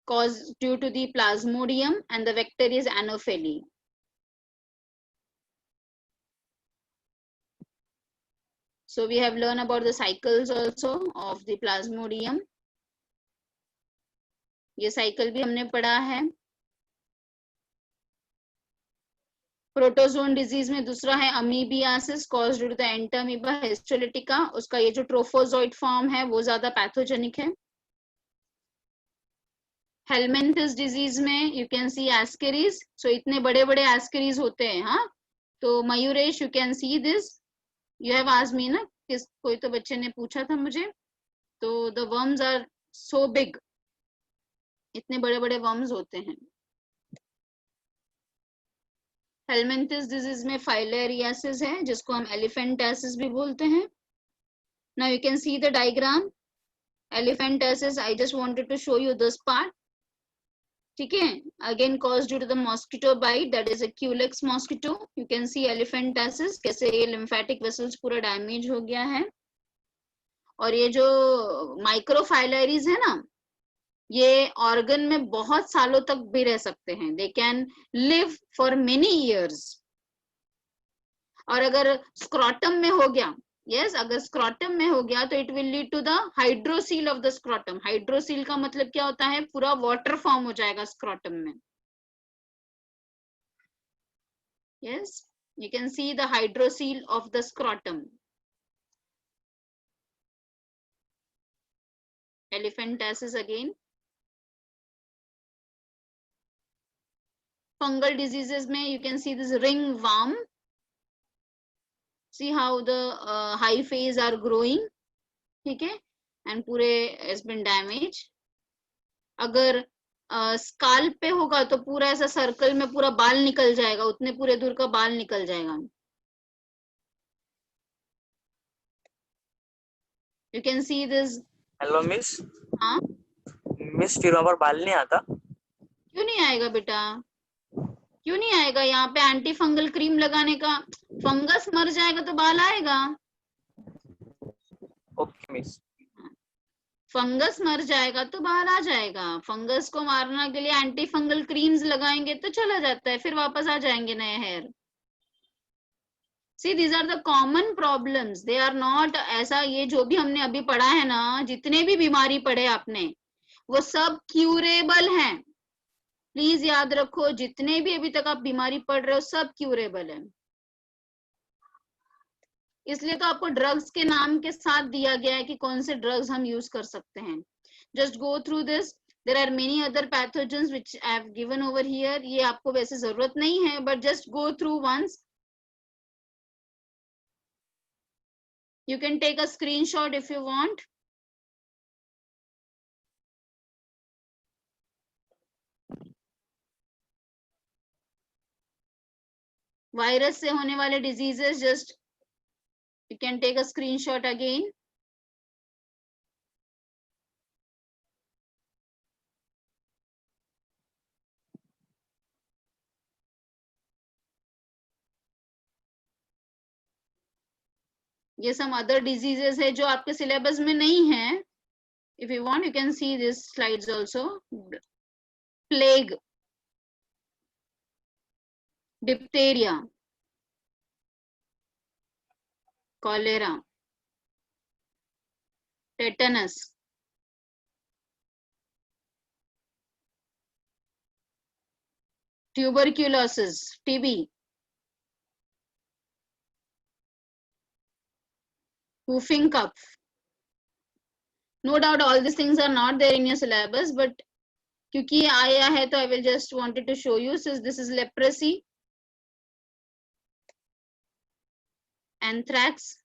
Speaker 1: cause due to the plasmodium and the vector is anopheles। so we have learned about the cycles also of the plasmodium, ये cycle भी हमने पढ़ा है। Protozoan disease में दूसरा है amoebiasis, caused due to the Entamoeba histolytica. उसका ये जो ट्रोफोजोइड फॉर्म है वो ज्यादा पैथोजेनिक है। हेलमिंथिस डिजीज में यू कैन सी एस्केरीज। सो इतने बड़े बड़े एस्केरीज होते हैं, हाँ। तो Mayuresh you can see this, you have asked me ना, किस कोई तो बच्चे ने पूछा था मुझे। तो the worms are so big, इतने बड़े बड़े वर्म्स होते हैं। हेलमिंथिस डिजीज में फाइलेरियासिस है, जिसको हम एलिफेंटासिस भी बोलते हैं। Now you can see the diagram. Elephantiasis, I just wanted to show you this part, ठीक है। Again caused due to the mosquito bite, that is a Culex mosquito. You can see elephantiasis, कैसे ये lymphatic vessels पूरा damage हो गया है। और ये जो माइक्रोफाइलरीज है ना, ये ऑर्गन में बहुत सालों तक भी रह सकते हैं। They can live for many years. और अगर स्क्रॉटम में हो गया, यस, अगर स्क्रॉटम में हो गया तो it will lead to the hydrocele of the scrotum. Hydrocele का मतलब क्या होता है, पूरा वाटर फॉर्म हो जाएगा स्क्रॉटम में। Yes, you can see the hydrocele of the scrotum. Elephantiasis again. Fungal diseases में you can see this ringworm, see how the hyphae are growing, ठीक है। एंड पूरे has been damaged. अगर scale पे होगा तो पूरा ऐसा सर्कल में पूरा बाल निकल जाएगा, उतने पूरे दूर का बाल निकल जाएगा. You can see this.
Speaker 5: Hello miss.
Speaker 1: हाँ,
Speaker 5: मिस फिर वहाँ पर बाल नहीं आता?
Speaker 1: क्यों नहीं आएगा बेटा, क्यों नहीं आएगा? यहाँ पे एंटी फंगल क्रीम लगाने का, फंगस मर जाएगा तो बाल आएगा.
Speaker 5: Okay miss.
Speaker 1: फंगस मर जाएगा तो बाहर आ जाएगा. फंगस को मारने के लिए एंटी फंगल क्रीम्स लगाएंगे तो चला जाता है, फिर वापस आ जाएंगे नए hair. See these are the common problems, they are not ऐसा. ये जो भी हमने अभी पढ़ा है ना, जितने भी बीमारी पढ़े आपने, वो सब क्यूरेबल हैं. प्लीज याद रखो, जितने भी अभी तक आप बीमारी पढ़ रहे हो सब क्यूरेबल है. इसलिए तो आपको ड्रग्स के नाम के साथ दिया गया है कि कौन से ड्रग्स हम यूज कर सकते हैं. Just go through this. There are many other pathogens which I have given over here. ये आपको वैसे जरूरत नहीं है, but just go through once. You can take a screenshot if you want. Virus से होने वाले diseases, just you can take a screenshot again. ये some other diseases है जो आपके सिलेबस में नहीं है. If you want, you can see these slides also. Plague, diphtheria, cholera, tetanus, tuberculosis, TB, whooping cough. No doubt all these things are not there in your syllabus, but क्योंकि आया है तो I will just wanted to show you. Since this is leprosy, anthrax,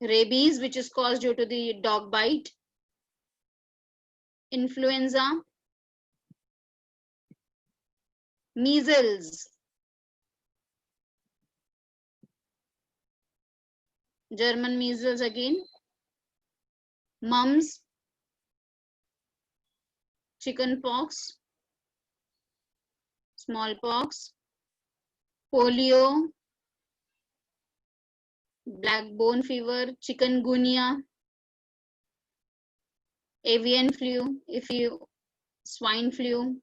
Speaker 1: rabies, which is caused due to the dog bite, influenza, measles, German measles again, mumps, chicken pox, smallpox, polio, black bone fever, chikungunya, avian flu, swine flu.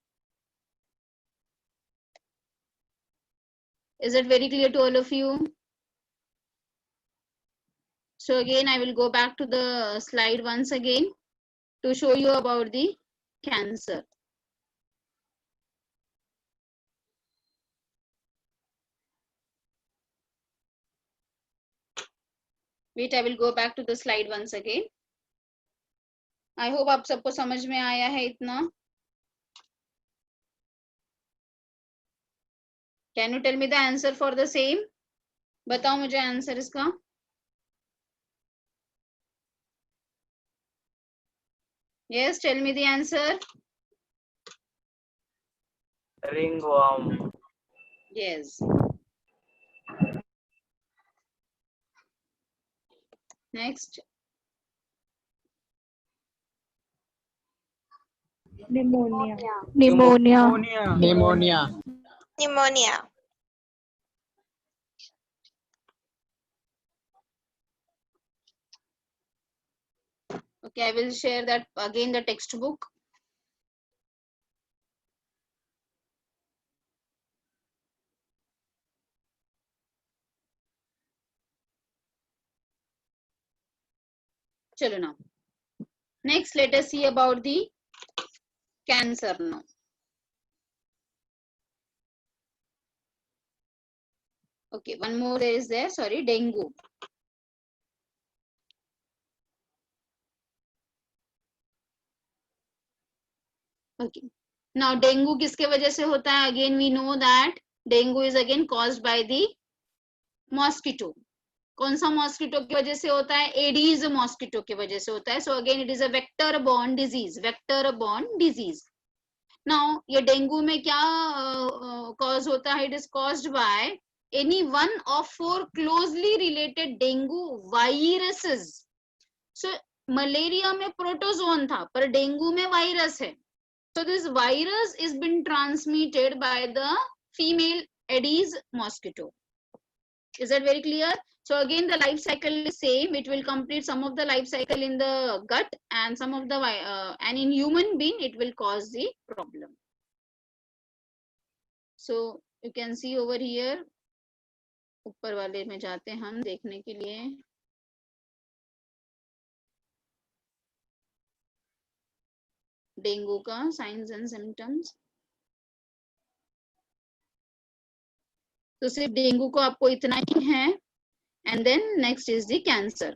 Speaker 1: Is it very clear to all of you? So again, I will go back to the slide once again to show you about the cancer. Wait, I will go back to the slide once again. I hope आप सबको समझ में आया है इतना. Can you tell me the answer for the same? बताओ मुझे answer इसका. Yes, tell me the answer.
Speaker 5: Ringworm.
Speaker 1: Yes. Next.
Speaker 4: Pneumonia.
Speaker 6: Pneumonia.
Speaker 1: Okay, I will share that again, the textbook. Chalo now. Next, let us see about the cancer now. Okay, one more there is there. Sorry, dengue. Okay. Now, dengue किसके वजह से होता है? Again, we know that dengue is again caused by the mosquito. कौन सा mosquito की वजह से होता है? एडीज मॉस्किटो की वजह से होता है. So again it is a vector borne disease. Vector borne disease. Now ये डेंगू में क्या कॉज होता है? It is caused by any one of 4 closely related dengue viruses. So malaria में प्रोटोजोन था, पर डेंगू में वायरस है. So this virus is been transmitted by the female Aedes mosquito. Is that very clear? So again the life cycle is same. It will complete some of the life cycle in the gut and some of the and in human being it will cause the problem. So you can see over here. ऊपर वाले में जाते हैं हम देखने के लिए. Dengue का साइंस एंड सिम्टम्स. तो सिर्फ डेंगू को आपको इतना ही है. And then next is the cancer.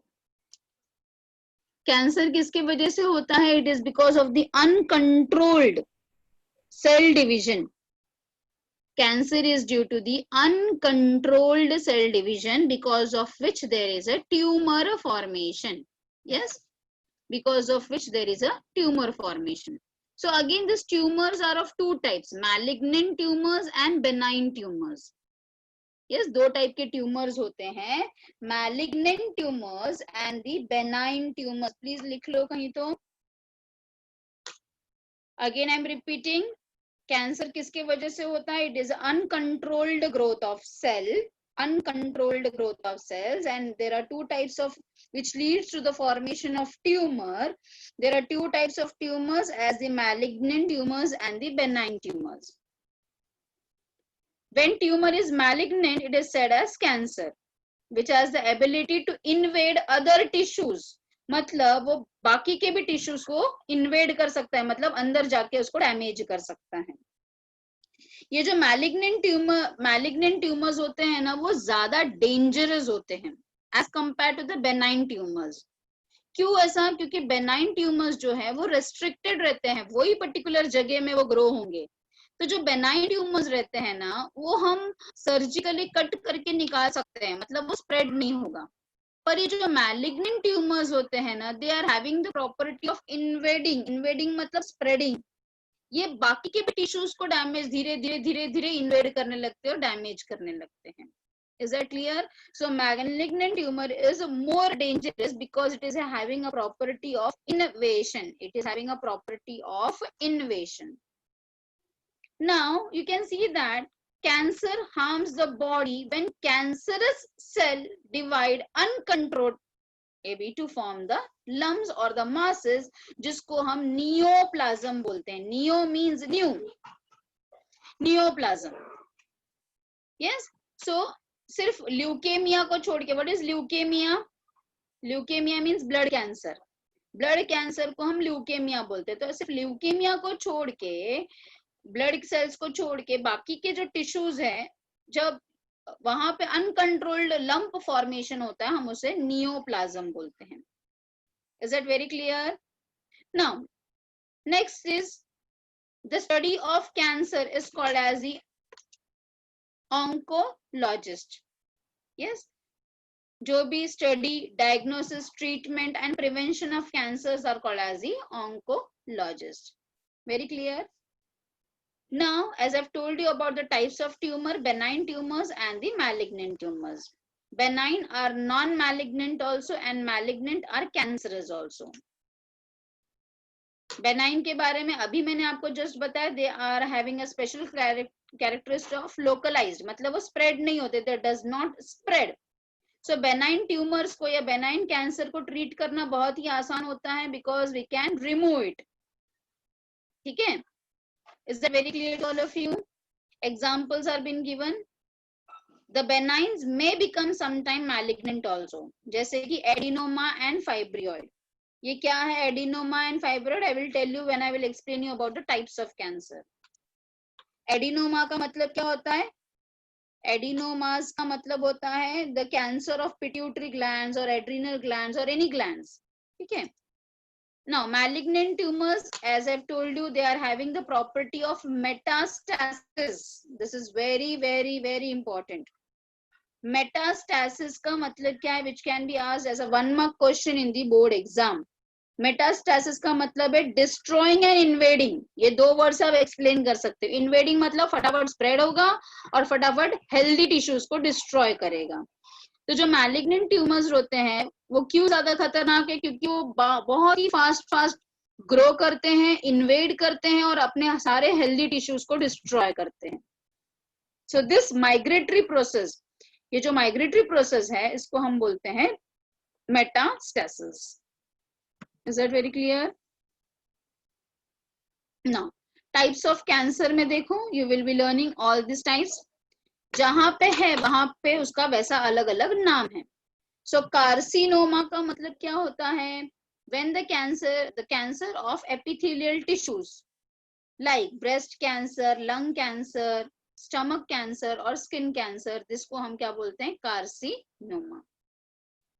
Speaker 1: Cancer किसके वजह से होता है? It is because of the uncontrolled cell division. Cancer is due to the uncontrolled cell division because of which there is a tumour formation. Yes, because of which there is a tumor formation. So again these tumors are of two types, malignant tumors and benign tumors. Yes, दो type के tumours होते हैं, malignant tumors and the benign tumors. Please लिख लो कहीं तो. Again I am repeating, cancer किसके वजह से होता है? It is uncontrolled growth of cell, uncontrolled growth of cells, and there are two types of which leads to the formation of tumor. There are two types of tumors as the malignant tumors and the benign tumors. When tumor is malignant, it is said as cancer, which has the ability to invade other tissues. मतलब वो बाकी के भी tissues को invade कर सकता है, मतलब अंदर जाके उसको डैमेज कर सकता है. ये जो मैलिग्नेंट ट्यूमर्स होते हैं ना, वो ज्यादा डेंजरस होते हैं as compare to the benign tumours. क्यों ऐसा? क्योंकि बेनाइन ट्यूमर्स जो है वो रेस्ट्रिक्टेड रहते हैं, वही पर्टिकुलर जगह में वो ग्रो होंगे. तो जो बेनाइन ट्यूमर्स रहते हैं ना, वो हम सर्जिकली कट करके निकाल सकते हैं, मतलब वो स्प्रेड नहीं होगा. पर ये जो मैलिग्नेंट ट्यूमर्स होते हैं ना, they are having the property of invading मतलब स्प्रेडिंग. ये बाकी के भी टिश्यूज को डैमेज धीरे धीरे इन्वेड करने लगते हैं और डैमेज करने लगते हैं. Is that clear? So malignant tumor is more dangerous because it is having a property of invasion. It is having a property of invasion. Now you can see that cancer harms the body when cancerous cell divide uncontrolled to form the lumps or the masses, जिसको हम neoplasm बोलते हैं. Neo means new, neoplasm. Yes, so सिर्फ leukaemia को छोड़ के, what is leukaemia? Leukaemia means blood cancer. Blood cancer को हम ल्यूकेमिया बोलते हैं. तो सिर्फ ल्यूकेमिया को छोड़ के, ब्लड सेल्स को छोड़ के बाकी के जो टिश्यूज है, जब वहां पे अनकंट्रोल्ड लंप फॉर्मेशन होता है, हम उसे नियोप्लाज्म बोलते हैं. Is that very clear? Now next is the study of cancer is called as the oncologist. Yes, जो भी study, diagnosis, treatment and prevention of cancers are called as the oncologist. Very clear? Now, as I've told you about the types of tumor, benign tumors and the malignant tumors. Benign are non-malignant also and malignant are cancerous also. Benign के बारे में अभी मैंने आपको just बताया, they are having a special characteristic of localised, मतलब वो spread नहीं होते, they does not spread. So benign tumours को या बेनाइन कैंसर को ट्रीट करना बहुत ही आसान होता है because we can remove it. ठीक है? Is that very clear to all of you? Examples are been given. The benigns may become sometime malignant also, जैसे कि एडिनोमा एंड फाइब्रियोइड. ये क्या है adenoma and fibroid? I will tell you when I will explain you about the types of cancer. Adenoma का मतलब क्या होता है? एडिनोमास का मतलब होता है the cancer of pituitary glands और एड्रिनल ग्लैंड्स और एनी ग्लैंड्स. ठीक है? Now malignant tumours, as I have told you, they are having the property of metastasis. This is very very very important. Metastasis का मतलब क्या है, which can be asked as a 1 mark question in the board exam. Metastasis का मतलब है destroying and invading. ये दो words आप एक्सप्लेन कर सकते हो। इन्वेडिंग मतलब फटाफट स्प्रेड होगा और फटाफट हेल्दी टिश्यूज को डिस्ट्रॉय करेगा। तो जो मैलिग्नेंट ट्यूमर्स होते हैं वो क्यों ज्यादा खतरनाक है, क्योंकि वो बहुत ही फास्ट ग्रो करते हैं, इन्वेड करते हैं और अपने सारे हेल्दी टिश्यूज को डिस्ट्रॉय करते हैं। सो दिस माइग्रेटरी प्रोसेस, ये जो माइग्रेटरी प्रोसेस है इसको हम बोलते हैं metastasis. Is that very clear? Now types of cancer में देखो, you will be learning all this types. जहां पे है वहां पे उसका वैसा अलग अलग नाम है। सो कार्सिनोमा का मतलब क्या होता है? When the cancer of epithelial tissues like breast cancer, lung cancer, stomach cancer और स्किन कैंसर, जिसको हम क्या बोलते हैं? कार्सिनोमा।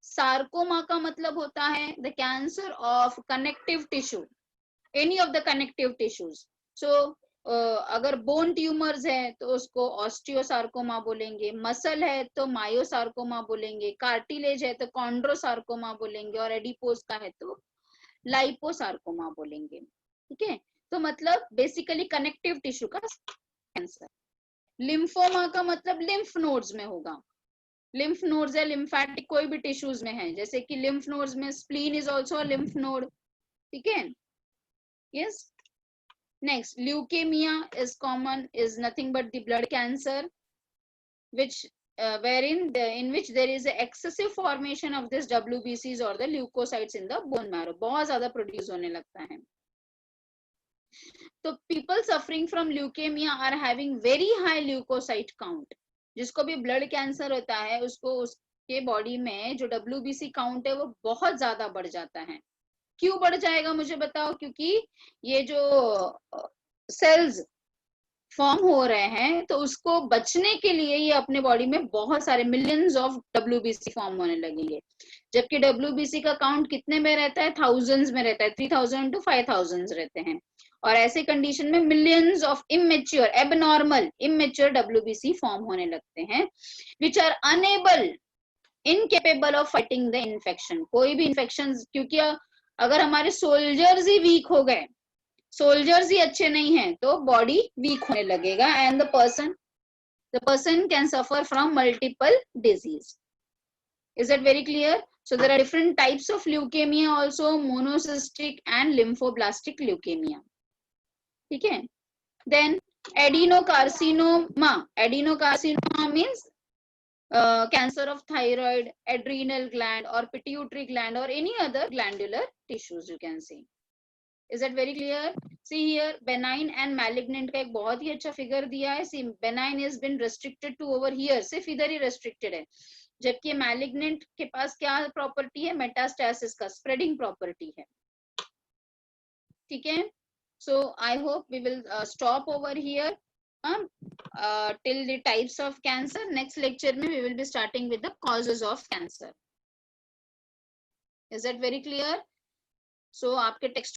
Speaker 1: सार्कोमा का मतलब होता है the cancer of connective tissue, any of the connective tissues. So अगर बोन ट्यूमर्स है तो उसको ऑस्टियोसार्कोमा बोलेंगे, मसल है तो मायोसार्कोमा बोलेंगे, कार्टिलेज है तो कॉन्ड्रोसार्कोमा बोलेंगे और एडिपोज का है तो लाइपोसार्कोमा बोलेंगे। ठीक है, तो मतलब बेसिकली कनेक्टिव टिश्यू का कैंसर। लिम्फोमा का मतलब लिम्फ नोड्स में होगा। लिम्फ नोड्स है लिम्फेटिक कोई भी टिश्यूज में है, जैसे कि लिम्फ नोड्स में spleen is also a lymph node. ठीक है, yes. Next, leukemia is common, is nothing but the blood cancer, which in which there is a excessive formation of this WBCs or the leukocytes in the bone marrow. बहुत ज्यादा produce होने लगता है। तो people suffering from leukemia are having very high leukocyte count. जिसको भी blood cancer होता है उसको उसके बॉडी में जो WBC काउंट है वो बहुत ज्यादा बढ़ जाता है। क्यों बढ़ जाएगा मुझे बताओ? क्योंकि ये जो सेल्स फॉर्म हो रहे हैं तो उसको बचने के लिए ये अपने बॉडी में बहुत सारे मिलियंस ऑफ WBC फॉर्म होने लगेंगे, जबकि WBC का काउंट कितने में रहता है? थाउजेंड्स में रहता है, 3000 to 5000 रहते हैं। और ऐसे कंडीशन में millions of immature, abnormal immature WBC form होने लगते हैं, which are unable, incapable of fighting the infection. कोई भी इन्फेक्शन, क्योंकि अगर हमारे सोल्जर्स ही वीक हो गए, सोल्जर्स ही अच्छे नहीं हैं, तो बॉडी वीक होने लगेगा and the person can suffer from multiple disease. Is it very clear? So there are different types of leukaemia also, monocytic and lymphoblastic leukaemia. ठीक है, then adenocarcinoma. Adenocarcinoma means cancer of thyroid, adrenal gland or pituitary gland or any other glandular tissues you can see. Is that very clear? See here, benign and malignant का एक बहुत ही अच्छा figure दिया है। See, benign has been restricted to over here, सिर्फ इधर ही restricted है, जबकि malignant के पास क्या प्रॉपर्टी है? मेटास्टैसिस का स्प्रेडिंग प्रॉपर्टी है। ठीक है, so I hope we will stop over here till the types of cancer. Next lecture में we will be starting with the causes of cancer. Is that very clear? So आपके text